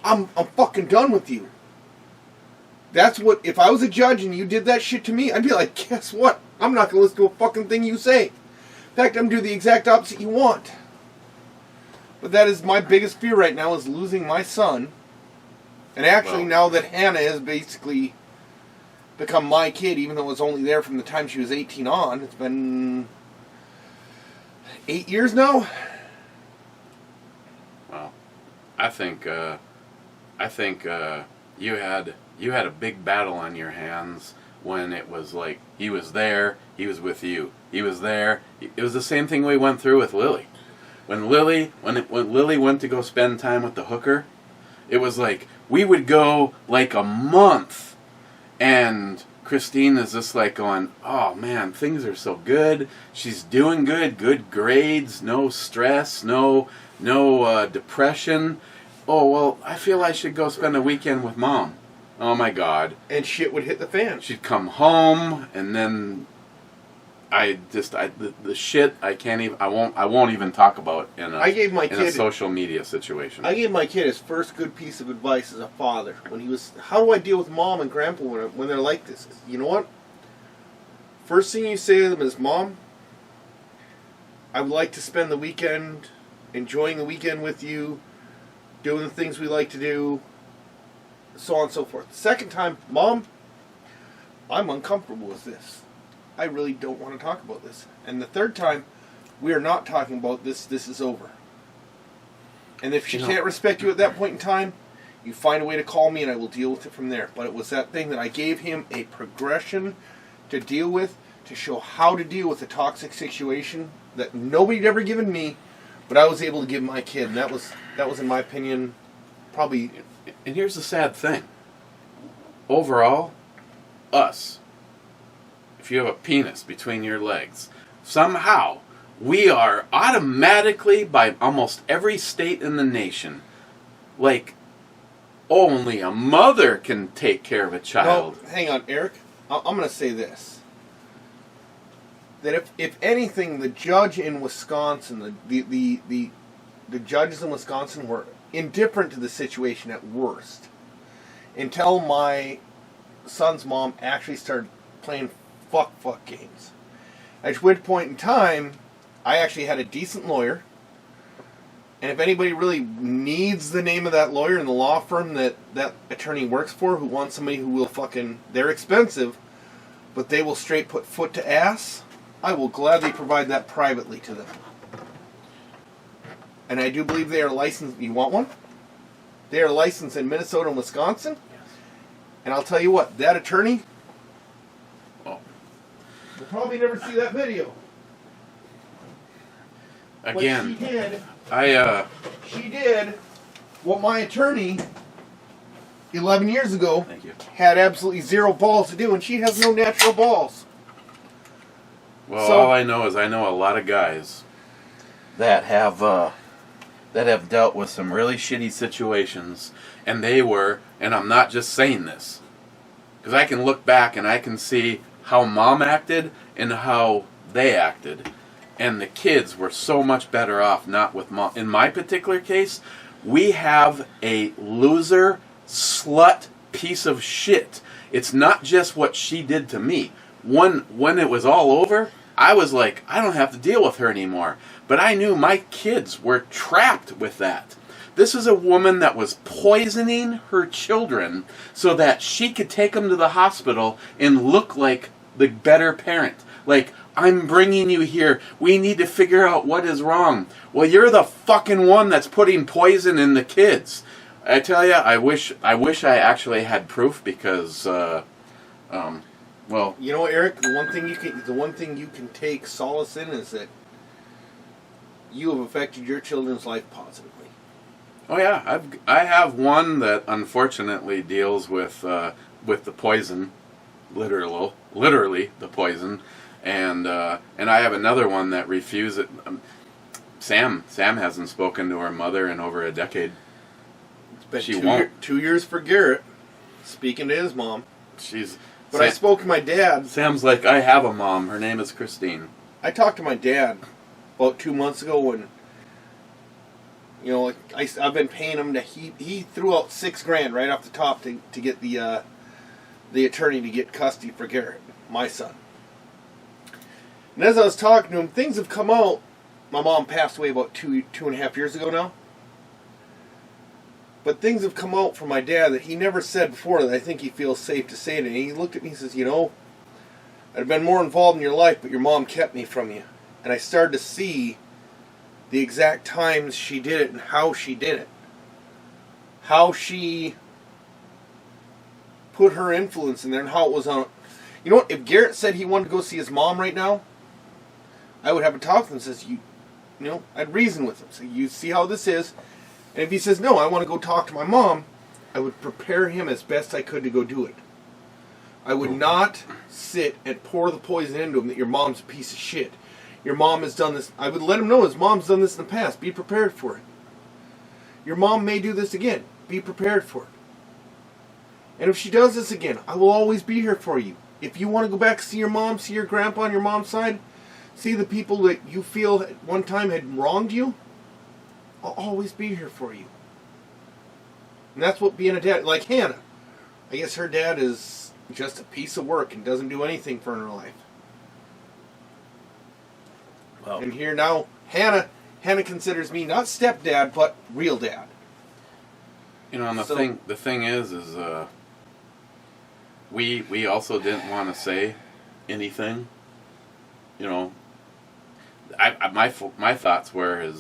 I'm fucking done with you. That's what... If I was a judge and you did that shit to me, I'd be like, guess what? I'm not going to listen to a fucking thing you say. In fact, I'm going to do the exact opposite you want. But that is my biggest fear right now, is losing my son. And actually, now that Hannah has basically become my kid, even though it was only there from the time she was 18 on, it's been 8 years now. Well, I think you had a big battle on your hands when it was like he was there, he was with you, he was there. It was the same thing we went through with Lily. when Lily went to go spend time with the hooker, it was like we would go like a month, and Christine is just like going, oh man, things are so good. She's doing good grades, no stress, no depression. Oh well, I feel I should go spend a weekend with Mom. Oh my God! And shit would hit the fan. She'd come home, and then the shit I can't even I won't even talk about in a social media situation. I gave my kid his first good piece of advice as a father when he was, how do I deal with Mom and Grandpa when they're like this? You know what? First thing you say to them is, Mom, I would like to spend the weekend enjoying the weekend with you, doing the things we like to do, so on and so forth. The second time, Mom, I'm uncomfortable with this. I really don't want to talk about this. And the third time, we are not talking about this. This is over. And if she can't respect you at that point in time, you find a way to call me and I will deal with it from there. But it was that thing that I gave him a progression to deal with, to show how to deal with a toxic situation that nobody had ever given me, but I was able to give my kid. And that was in my opinion, probably... And here's the sad thing. Overall, us, if you have a penis between your legs, somehow we are automatically, by almost every state in the nation, like only a mother can take care of a child. No, hang on, Eric. I'm going to say this. That if anything, the judge in Wisconsin, the judges in Wisconsin were indifferent to the situation at worst, until my son's mom actually started playing fuck games. At which point in time, I actually had a decent lawyer, and if anybody really needs the name of that lawyer in the law firm that attorney works for, who wants somebody who will they're expensive, but they will straight put foot to ass, I will gladly provide that privately to them. And I do believe they are licensed. You want one? They are licensed in Minnesota and Wisconsin. Yes. And I'll tell you what, that attorney, you'll probably never see that video. Again, but she did what my attorney 11 years ago Thank you. had absolutely zero balls to do, and she has no natural balls. Well, all I know is I know a lot of guys that have dealt with some really shitty situations, and they were, and I'm not just saying this, because I can look back and I can see how Mom acted and how they acted, and the kids were so much better off not with Mom. In my particular case, we have a loser, slut piece of shit. It's not just what she did to me. When it was all over, I was like, I don't have to deal with her anymore. But I knew my kids were trapped with that. This is a woman that was poisoning her children so that she could take them to the hospital and look like the better parent. Like, I'm bringing you here. We need to figure out what is wrong. Well, you're the fucking one that's putting poison in the kids. I tell you, I wish I actually had proof because, well, you know, Eric, the one thing you can take solace in is that you have affected your children's life positively. oh yeah, I have one that unfortunately deals with the poison, literally the poison, and I have another one that refuses. Sam hasn't spoken to her mother in over a decade. It's been 2 years for Garrett speaking to his mom. I spoke to my dad. Sam's like, I have a mom. Her name is Christine. I talked to my dad about 2 months ago when, you know, I've been paying him to, he threw out $6,000 right off the top to get the attorney to get custody for Garrett, my son. And as I was talking to him, things have come out. My mom passed away about two and a half years ago now. But things have come out from my dad that he never said before that I think he feels safe to say it. And he looked at me and says, you know, I'd been more involved in your life, but your mom kept me from you. And I started to see the exact times she did it and how she did it. How she put her influence in there and how it was on. You know what? If Garrett said he wanted to go see his mom right now, I would have a talk with him and says, I'd reason with him. So you see how this is. And if he says, no, I want to go talk to my mom, I would prepare him as best I could to go do it. I would not sit and pour the poison into him that your mom's a piece of shit. Your mom has done this. I would let him know his mom's done this in the past. Be prepared for it. Your mom may do this again. Be prepared for it. And if she does this again, I will always be here for you. If you want to go back, see your mom, see your grandpa on your mom's side, see the people that you feel at one time had wronged you, I'll always be here for you. And that's what being a dad, like Hannah. I guess her dad is just a piece of work and doesn't do anything for her life. Well, And here now, Hannah considers me not stepdad, but real dad. And So- the thing is we also didn't want to say anything. My thoughts were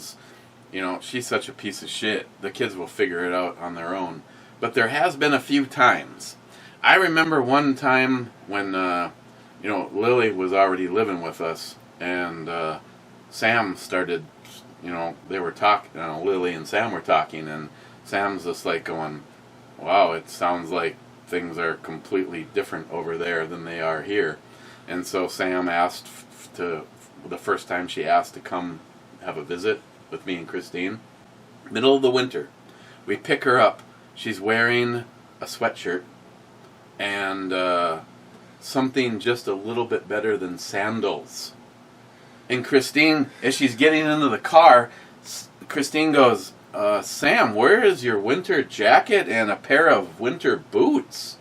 she's such a piece of shit. The kids will figure it out on their own. But there has been a few times. I remember one time when Lily was already living with us, and Sam started. They were talking. Lily and Sam were talking, and Sam's just like going, "Wow, it sounds like things are completely different over there than they are here." And so Sam asked the first time she asked to come have a visit with me and Christine. Middle of the winter. We pick her up. She's wearing a sweatshirt and something just a little bit better than sandals. And Christine, as she's getting into the car, Christine goes, Sam, where is your winter jacket and a pair of winter boots?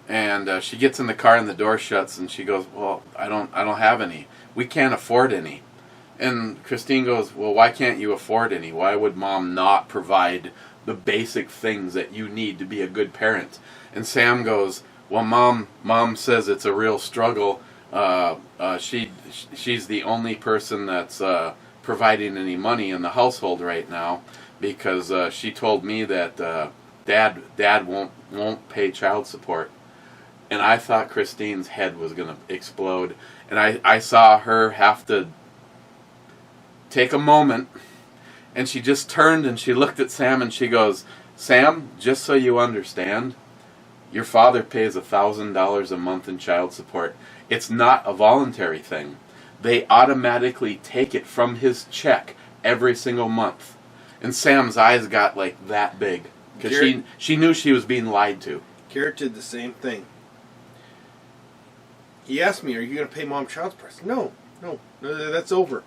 And she gets in the car and the door shuts and she goes, well, I don't have any. We can't afford any. And Christine goes, well, why can't you afford any? Why would Mom not provide the basic things that you need to be a good parent? And Sam goes, well, Mom says it's a real struggle. She's the only person that's providing any money in the household right now because she told me that Dad won't pay child support. And I thought Christine's head was going to explode. And I saw her have to take a moment, and she just turned and she looked at Sam and she goes, Sam, just so you understand, your father pays $1,000 a month in child support. It's not a voluntary thing. They automatically take it from his check every single month. And Sam's eyes got like that big because she knew she was being lied to. Garrett did the same thing. He asked me, are you going to pay Mom child support? No, that's over.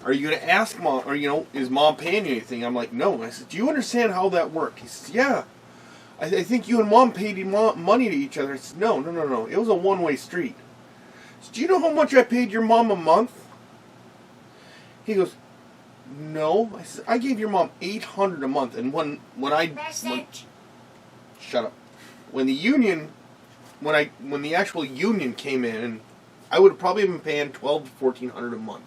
Are you going to ask Mom, or, is Mom paying you anything? I'm like, no. I said, do you understand how that worked? He says, yeah. I think you and Mom paid money to each other. I said, no. It was a one-way street. I said, do you know how much I paid your mom a month? He goes, no. I said, I gave your mom $800 a month. And when shut up. When the actual union came in, I would have probably been paying $1,200 to $1,400 a month.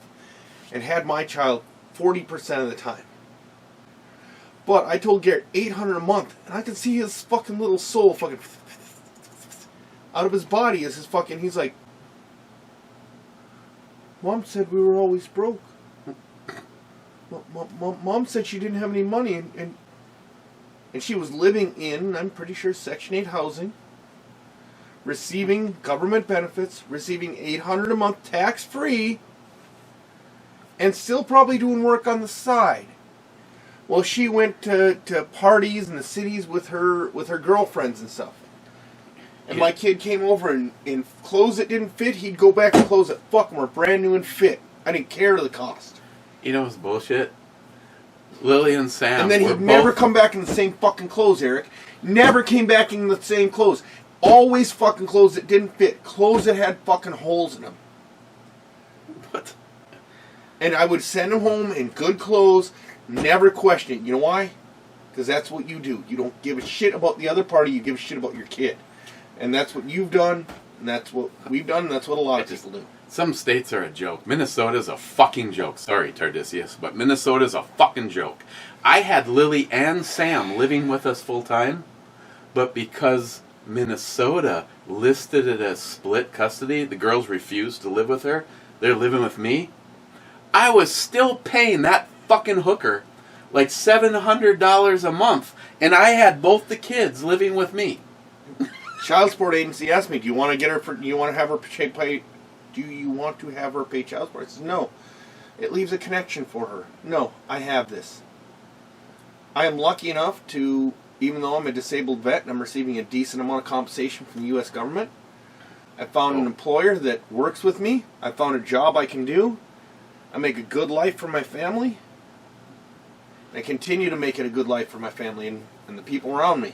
And had my child 40% of the time. But I told Garrett $800 a month, and I could see his fucking little soul fucking out of his body as he's like, Mom said we were always broke. Mom said she didn't have any money, and she was living in, I'm pretty sure, Section 8 housing, receiving government benefits, receiving $800 a month tax-free, and still probably doing work on the side. Well, she went to parties in the cities with her girlfriends and stuff. And my kid came over and clothes that didn't fit, he'd go back and clothes that fucking were brand new and fit. I didn't care the cost. It's bullshit. Lily and Sam. And then he'd never come back in the same fucking clothes, Eric. Never came back in the same clothes. Always fucking clothes that didn't fit. Clothes that had fucking holes in them. What? And I would send him home in good clothes, never question it. You know why? Because that's what you do. You don't give a shit about the other party, you give a shit about your kid. And that's what you've done, and that's what we've done, and that's what a lot of people do. Some states are a joke. Minnesota's a fucking joke. Sorry, Tardisius, but Minnesota's a fucking joke. I had Lily and Sam living with us full time, but because Minnesota listed it as split custody, the girls refused to live with her. They're living with me. I was still paying that fucking hooker like $700 a month, and I had both the kids living with me. Child support agency asked me, "Do you want to get her for? Do you want to have her pay? Do you want to have her pay child support?" I said, "No. It leaves a connection for her. No, I have this. I am lucky enough to, even though I'm a disabled vet and I'm receiving a decent amount of compensation from the U.S. government, I found an employer that works with me. I found a job I can do. I make a good life for my family. I continue to make it a good life for my family and the people around me."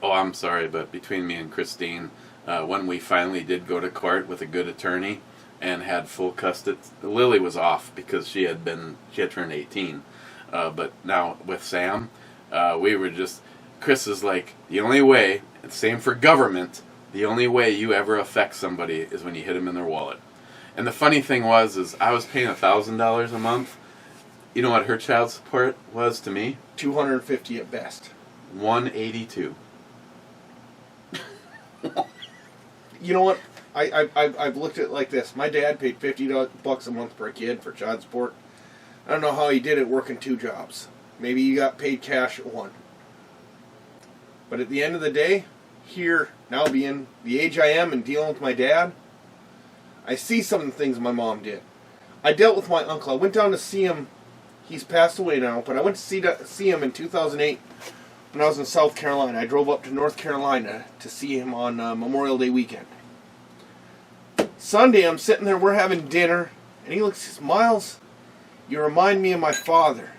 Oh, I'm sorry, but between me and Christine, when we finally did go to court with a good attorney and had full custody, Lily was off because she had turned 18. But now with Sam, we were just, Chris is like, the only way, same for government, the only way you ever affect somebody is when you hit them in their wallet. And the funny thing is I was paying $1,000 a month. You know what her child support was to me? $250 at best. $182. You know what? I've looked at it like this. My dad paid $50 a month per kid for child support. I don't know how he did it working 2 jobs. Maybe he got paid cash at one. But at the end of the day, here, now being the age I am and dealing with my dad, I see some of the things my mom did. I dealt with my uncle. I went down to see him. He's passed away now, but I went to see him in 2008 when I was in South Carolina. I drove up to North Carolina to see him on Memorial Day weekend. Sunday, I'm sitting there, we're having dinner, and he looks, he says, "Miles, you remind me of my father."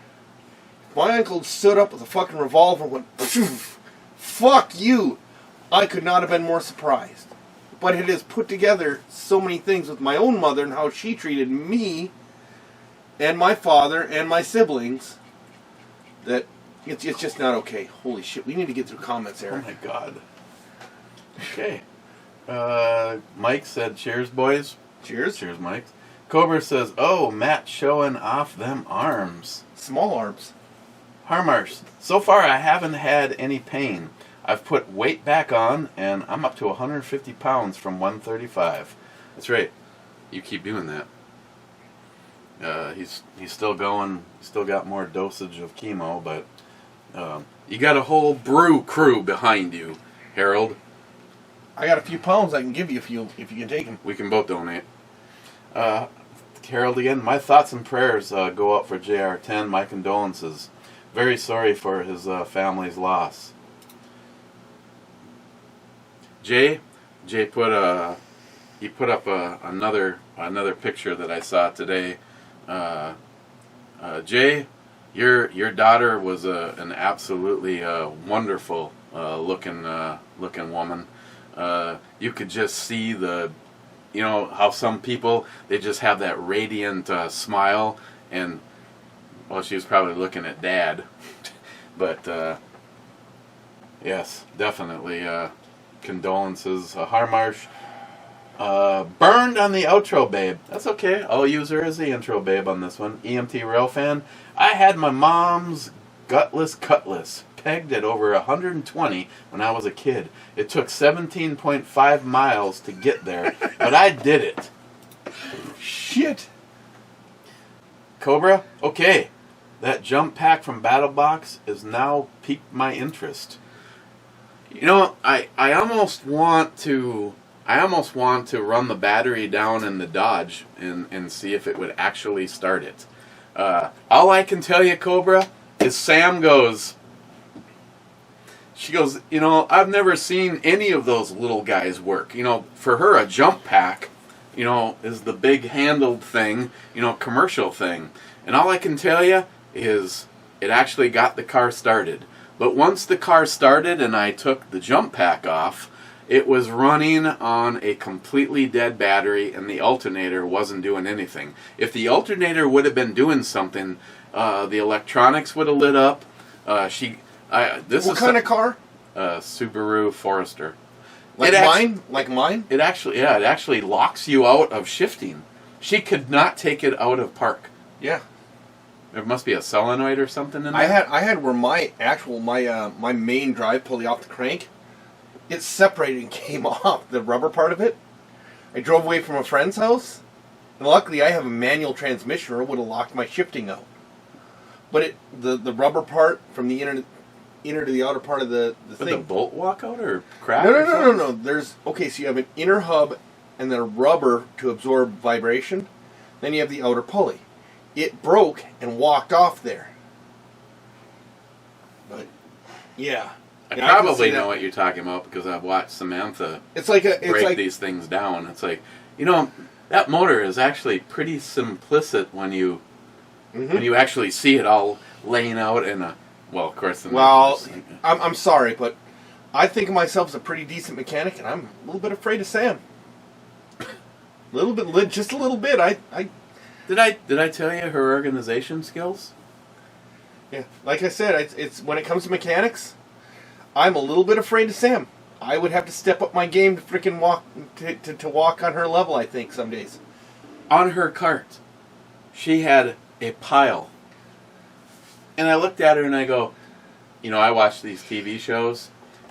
My uncle stood up with a fucking revolver and went, "Poof, fuck you." I could not have been more surprised. But it has put together so many things with my own mother and how she treated me and my father and my siblings that it's just not okay. Holy shit, we need to get through comments, Eric. Oh my God. Okay. Mike said, "Cheers, boys." Cheers. Cheers, Mike. Cobra says, "Oh, Matt showing off them arms." Small arms. Harmars, "So far I haven't had any pain. I've put weight back on, and I'm up to 150 pounds from 135. That's right. You keep doing that. He's still going. Still got more dosage of chemo, but you got a whole brew crew behind you, Harold. I got a few pounds I can give you if you can take them. We can both donate. Harold again. "My thoughts and prayers go out for JR10. My condolences. Very sorry for his family's loss." Jay put up another picture that I saw today. Jay, your daughter was an absolutely wonderful looking woman. You could just see how some people, they just have that radiant smile, and well, she was probably looking at Dad, but yes, definitely. Condolences. Harmarsh, burned on the outro, babe. That's okay. I'll use her as the intro, babe, on this one. EMT Rail Fan. "I had my mom's gutless cutlass pegged at over 120 when I was a kid. It took 17.5 miles to get there, but I did it." Shit. Cobra, "Okay, that jump pack from Battle Box is now piqued my interest." You know, I almost want to run the battery down in the Dodge and see if it would actually start it. All I can tell you, Cobra, is Sam goes, she goes, "I've never seen any of those little guys work." For her, a jump pack, is the big handled thing, commercial thing. And all I can tell you is it actually got the car started. But once the car started and I took the jump pack off, it was running on a completely dead battery and the alternator wasn't doing anything. If the alternator would have been doing something, the electronics would have lit up. What kind of car? Subaru Forester. Like mine? Like mine? It actually locks you out of shifting. She could not take it out of park. Yeah. There must be a solenoid or something in there. I had where my main drive pulley off the crank, it separated and came off the rubber part of it. I drove away from a friend's house, And luckily, I have a manual transmission, or it would have locked my shifting out. But the rubber part from the inner to the outer part of the Did thing. the bolt walk out or crack? No. There's so you have an inner hub and then a rubber to absorb vibration. Then you have the outer pulley. It broke and walked off there. But yeah, I probably know what you're talking about because I've watched Samantha break these things down. It's like, that motor is actually pretty simplistic when you actually see it all laying out in a. Well, of course. I'm sorry, but I think of myself as a pretty decent mechanic, and I'm a little bit afraid of Sam. Just a little bit. Did I tell you her organization skills? Yeah, like I said, it's when it comes to mechanics, I'm a little bit afraid of Sam. I would have to step up my game to freaking walk to walk on her level. I think some days. On her cart, she had a pile. And I looked at her and I go, I watch these TV shows,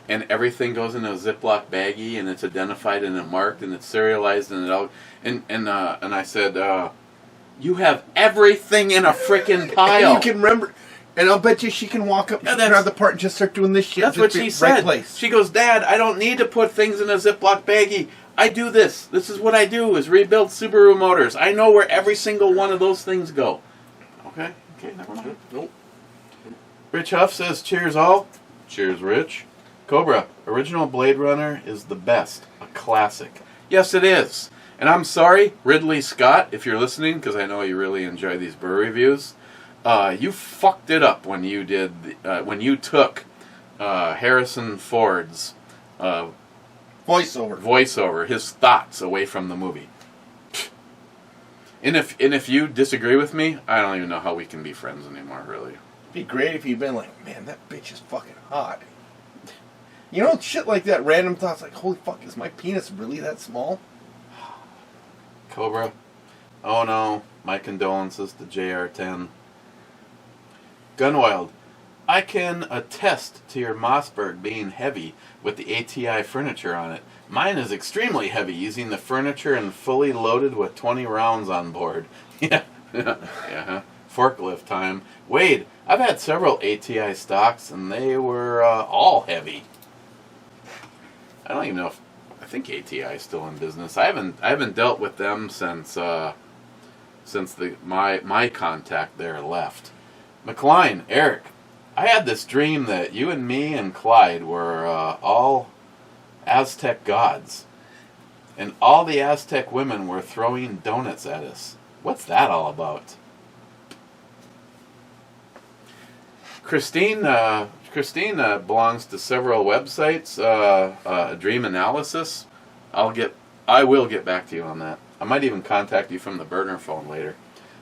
and everything goes in a Ziploc baggie, and it's identified and it's marked and it's serialized and it all. And I said, you have everything in a frickin' pile. And you can remember, and I'll bet you she can walk up and grab the part and just start doing this shit. That's what she said. Place. She goes, Dad, I don't need to put things in a Ziploc baggie. I do this. This is what I do: is rebuild Subaru motors. I know where every single one of those things go. Okay, never mind. Nope. Rich Huff says, cheers all. Cheers, Rich. Cobra, original Blade Runner is the best. A classic. Yes, it is. And I'm sorry, Ridley Scott, if you're listening, because I know you really enjoy these brew reviews. You fucked it up when you did, when you took Harrison Ford's voiceover, his thoughts away from the movie. And if you disagree with me, I don't even know how we can be friends anymore, really. It'd be great if you'd been like, man, that bitch is fucking hot. Shit like that, random thoughts like, holy fuck, is my penis really that small? Cobra, oh no, my condolences to JR10. Gunwild, I can attest to your Mossberg being heavy with the ATI furniture on it. Mine is extremely heavy, using the furniture and fully loaded with 20 rounds on board. Yeah. Forklift time. Wade, I've had several ATI stocks, and they were all heavy. I don't even know if I think ATI is still in business. I haven't dealt with them since my contact there left. McLean, Eric, I had this dream that you and me and Clyde were all Aztec gods, and all the Aztec women were throwing donuts at us. What's that all about? Christine belongs to several websites. Dream Analysis. I will get back to you on that. I might even contact you from the burner phone later.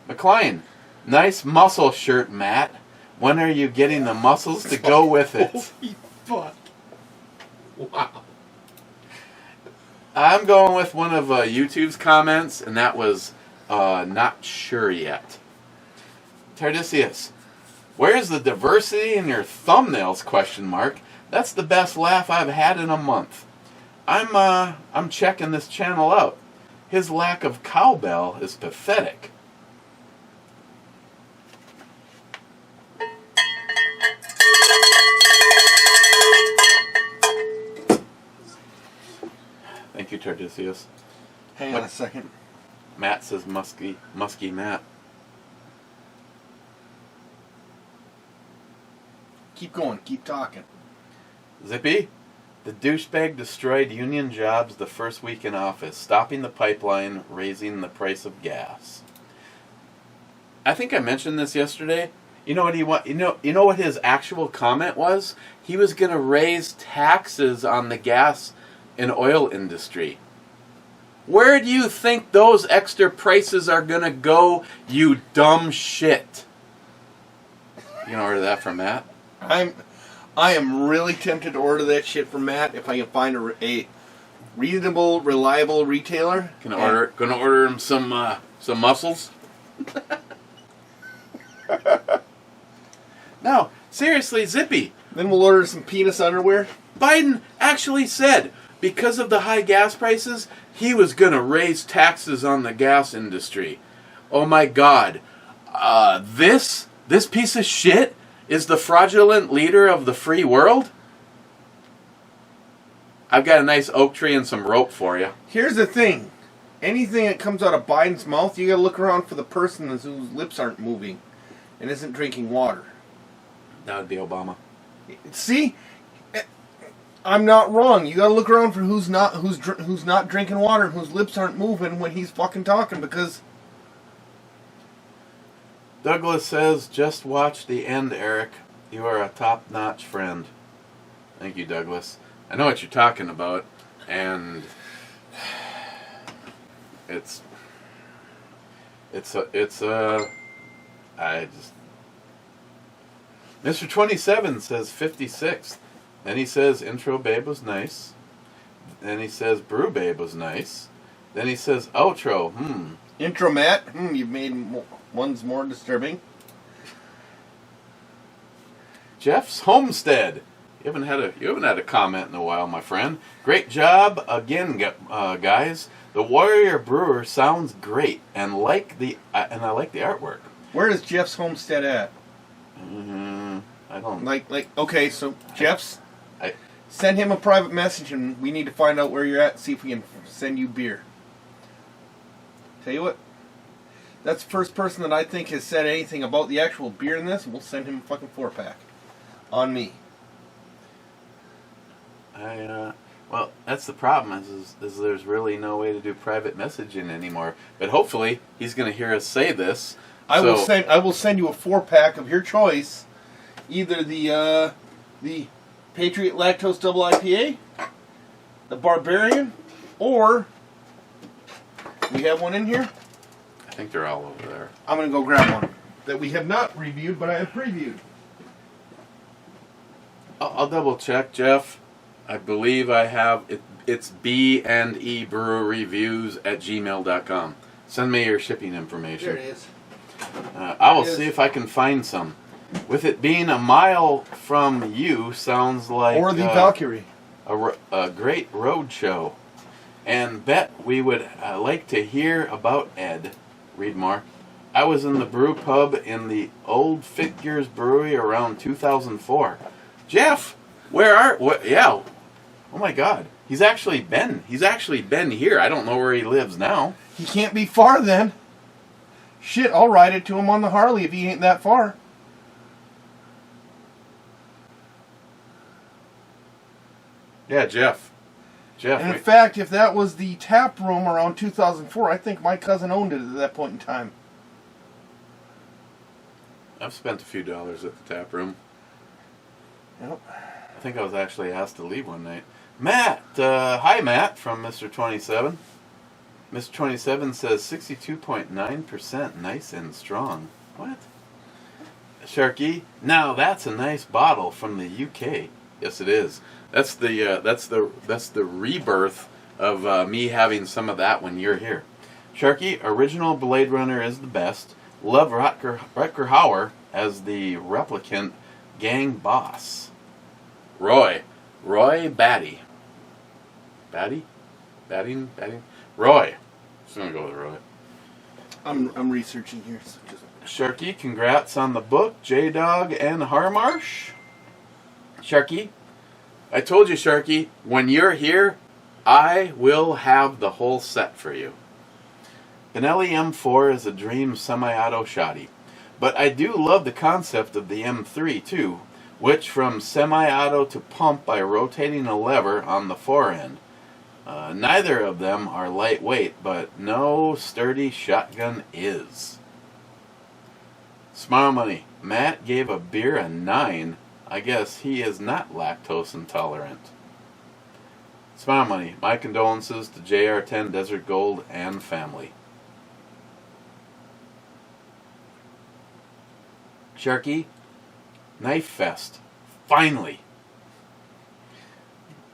McLean, nice muscle shirt, Matt. When are you getting the muscles to go with it? Holy fuck! Wow. I'm going with one of YouTube's comments, and that was not sure yet. Tardisius. Where's the diversity in your thumbnails? ? That's the best laugh I've had in a month. I'm checking this channel out. His lack of cowbell is pathetic. Thank you, Tardisius. Hang on a second. Matt says musky Matt. Keep going. Keep talking. Zippy, the douchebag destroyed union jobs the first week in office, stopping the pipeline, raising the price of gas. I think I mentioned this yesterday. You know what he want? You know what his actual comment was? He was going to raise taxes on the gas and oil industry. Where do you think those extra prices are going to go, you dumb shit? You can order that from Matt? I am really tempted to order that shit from Matt if I can find a reasonable, reliable retailer. Gonna order him some mussels. No, seriously, Zippy. Then we'll order some penis underwear. Biden actually said, because of the high gas prices, he was going to raise taxes on the gas industry. Oh my God. This piece of shit is the fraudulent leader of the free world? I've got a nice oak tree and some rope for you. Here's the thing. Anything that comes out of Biden's mouth, you gotta look around for the person whose lips aren't moving and isn't drinking water. That would be Obama. See? I'm not wrong. You gotta look around for who's not drinking water and whose lips aren't moving when he's fucking talking, because... Douglas says, just watch the end, Eric. You are a top-notch friend. Thank you, Douglas. I know what you're talking about, and Mr. 27 says 56th. Then he says intro babe was nice. Then he says brew babe was nice. Then he says outro. Intro Matt, you've made one's more disturbing. Jeff's Homestead. You haven't had a comment in a while, my friend. Great job again, guys. The Warrior Brewer sounds great, and I like the artwork. Where is Jeff's Homestead at? I don't Okay, so Jeff's. Send him a private message, and we need to find out where you're at. See if we can send you beer. Tell you what. That's the first person that I think has said anything about the actual beer in this. We'll send him a fucking 4-pack. On me. Well, that's the problem is there's really no way to do private messaging anymore. But hopefully he's going to hear us say this. I will send you a 4-pack of your choice, either the Patriot Lactose Double IPA, the Barbarian, or we have one in here. I think they're all over there. I'm going to go grab one that we have not reviewed, but I have previewed. I'll double check, Jeff. I believe I have it. It's BandEBrewReviews at gmail.com. Send me your shipping information. There it is. I will see if I can find some. With it being a mile from you, sounds like Or the Valkyrie. A great road show. And bet we would like to hear about Ed. Read more. I was in the brew pub in the Old Figures Brewery around 2004. Jeff, yeah. Oh my God. He's actually been here. I don't know where he lives now. He can't be far then. Shit, I'll ride it to him on the Harley if he ain't that far. Yeah, Jeff. And in fact, if that was the tap room around 2004, I think my cousin owned it at that point in time. I've spent a few dollars at the tap room. Yep. I think I was actually asked to leave one night. Matt, hi Matt from Mr. 27. Mr. 27 says 62.9%, nice and strong. What? Sharky, now that's a nice bottle from the UK. Yes, it is. That's the rebirth of me having some of that when you're here. Sharky, original Blade Runner is the best. Love Rutger Hauer as the replicant gang boss. Roy Batty. Batting? Roy. Just gonna go with Roy. I'm researching here. So Sharky, congrats on the book, J-Dog and Harmarsh. Sharky, I told you, Sharky, when you're here, I will have the whole set for you. Benelli M4 is a dream semi-auto shoddy, but I do love the concept of the M3 too, which from semi-auto to pump by rotating a lever on the forend. Neither of them are lightweight, but no sturdy shotgun is. Smile Money, Matt gave a beer a 9. I guess he is not lactose intolerant. Smile Money, my condolences to JR10 Desert Gold and family. Sharky, Knife Fest. Finally.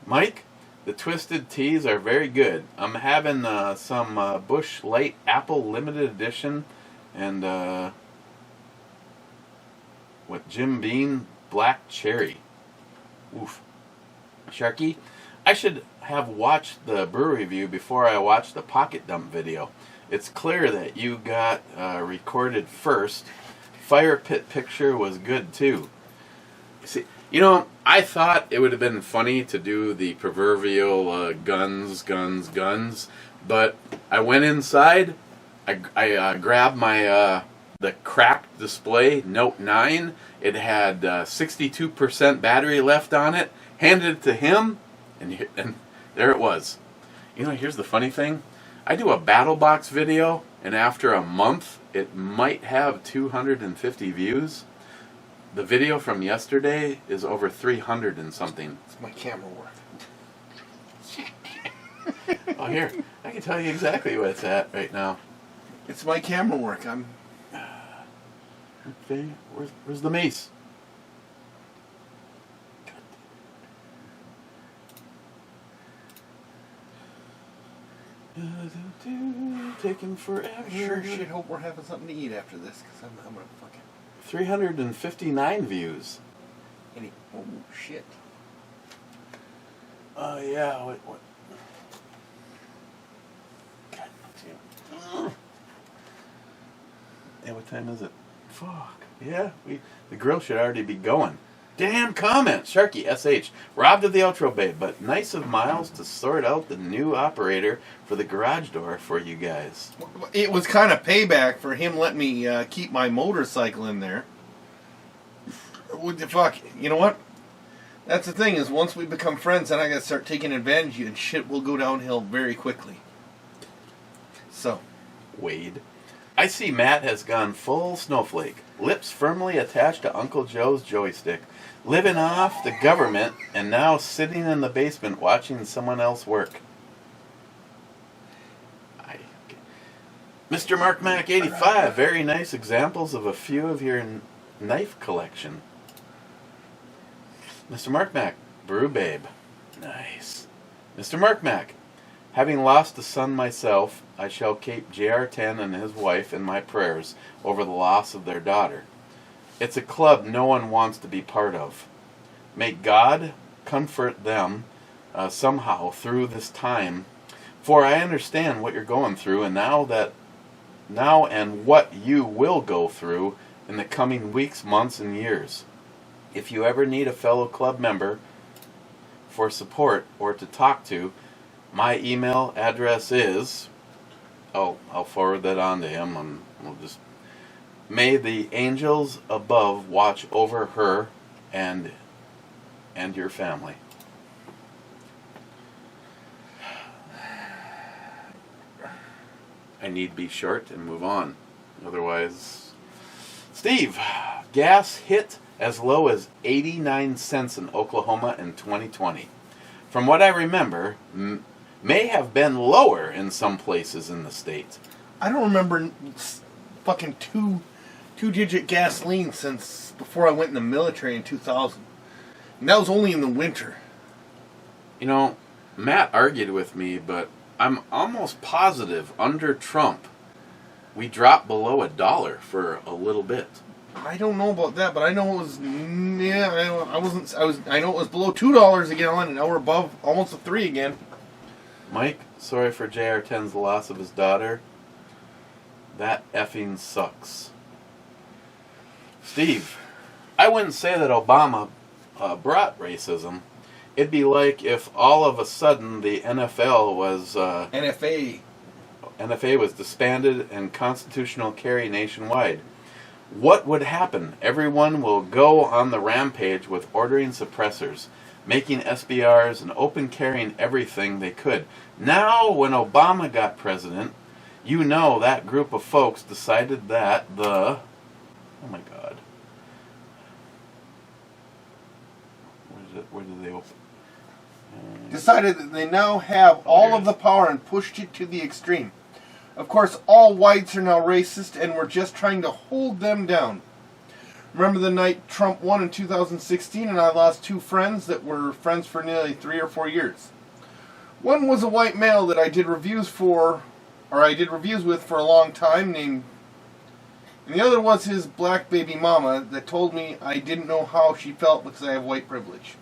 Mike, the Twisted Teas are very good. I'm having some Busch Light Apple Limited Edition and with Jim Beam Black Cherry. Oof. Sharky, I should have watched the brew review before I watched the pocket dump video. It's clear that you got recorded first. Fire pit picture was good too. See, you know, I thought it would have been funny to do the proverbial guns, but I went inside. I grabbed my the cracked display Note 9. It had 62% battery left on it. Handed it to him, and there it was. You know, here's the funny thing. I do a battle box video, and after a month, it might have 250 views. The video from yesterday is over 300 and something. It's my camera work. Oh, here. I can tell you exactly what it's at right now. It's my camera work. I'm... Okay, where's the mace? Taking forever. I sure shit hope we're having something to eat after this, because I'm gonna fucking... 359 views. Oh, shit. Oh, yeah, what? God damn. Hey, what time is it? Fuck. Yeah, the grill should already be going. Damn comment, Sharky SH. Robbed of the outro babe, but nice of Miles to sort out the new operator for the garage door for you guys. It was kind of payback for him letting me keep my motorcycle in there. What the fuck? You know what? That's the thing, is once we become friends, then I gotta start taking advantage of you, and shit will go downhill very quickly. So. Wade. I see Matt has gone full snowflake. Lips firmly attached to Uncle Joe's joystick. Living off the government, and now sitting in the basement watching someone else work. Mr. Mark Mac 85, very nice examples of a few of your knife collection. Mr. Mark Mac, brew babe. Nice. Mr. Mark Mac, having lost a son myself, I shall keep JR10 and his wife in my prayers over the loss of their daughter. It's a club no one wants to be part of. May God comfort them somehow through this time, for I understand what you're going through, and now and what you will go through in the coming weeks, months, and years. If you ever need a fellow club member for support or to talk to, my email address is... I'll forward that on to him, and we'll just... May the angels above watch over her and your family. I need be short and move on. Otherwise... Steve, gas hit as low as 89 cents in Oklahoma in 2020. From what I remember, may have been lower in some places in the state. I don't remember fucking two-digit gasoline since before I went in the military in 2000. And that was only in the winter. You know, Matt argued with me, but I'm almost positive under Trump, we dropped below $1 for a little bit. I don't know about that, but I know it was... Yeah, I know it was below $2 a gallon, and now we're above almost a 3 again. Mike, sorry for JR10's loss of his daughter. That effing sucks. Steve, I wouldn't say that Obama brought racism. It'd be like if all of a sudden the NFL was... NFA was disbanded and constitutional carry nationwide. What would happen? Everyone will go on the rampage with ordering suppressors, making SBRs, and open carrying everything they could. Now, when Obama got president, you know that group of folks decided that the... Oh my God. Where did they open? Decided that they now have all of the power and pushed it to the extreme. Of course, all whites are now racist, and we're just trying to hold them down. Remember the night Trump won in 2016, and I lost 2 friends that were friends for nearly 3 or 4 years. One was a white male that I did reviews with for a long time, and the other was his black baby mama that told me I didn't know how she felt because I have white privilege.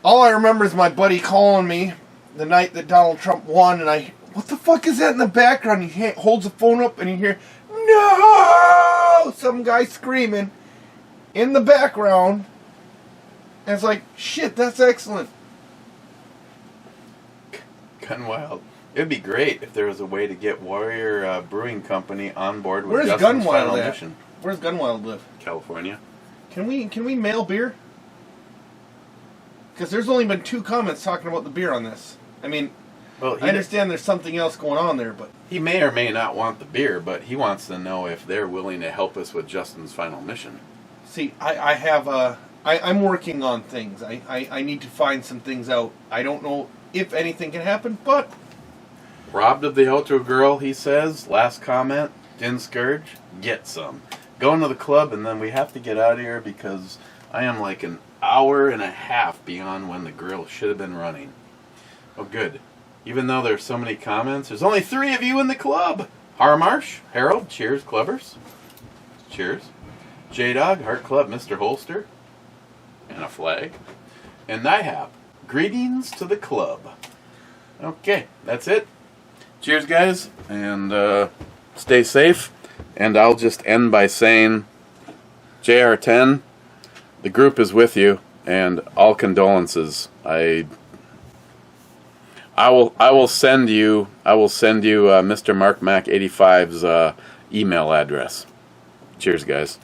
all I remember is my buddy calling me the night that Donald Trump won, and what the fuck is that in the background? He holds the phone up, and you hear, no! Some guy screaming in the background. And it's like, shit, that's excellent. Gun Wild. It'd be great if there was a way to get Warrior Brewing Company on board with Where's Justin's Gunwild final at? mission. Where's Gunwild live? California. Can we mail beer? Because there's only been 2 comments talking about the beer on this. I mean, Well, I understand there's something else going on there, but he may or may not want the beer, but he wants to know if they're willing to help us with Justin's final mission. see, I'm working on things. I need to find some things out. I don't know if anything can happen, but Robbed of the outro girl, he says. Last comment, Din Scourge, get some. Going to the club, and then we have to get out of here because I am like an hour and a half beyond when the grill should have been running. Oh, good. Even though there's so many comments, there's only 3 of you in the club. Harmarsh, Harold, cheers, clubbers. Cheers. J-Dog, Heart Club, Mr. Holster, and a flag. And Nihap, greetings to the club. Okay, that's it. Cheers, guys, and stay safe. And I'll just end by saying, JR10, the group is with you, and all condolences. I will send you Mr. Mark Mac 85's email address. Cheers, guys.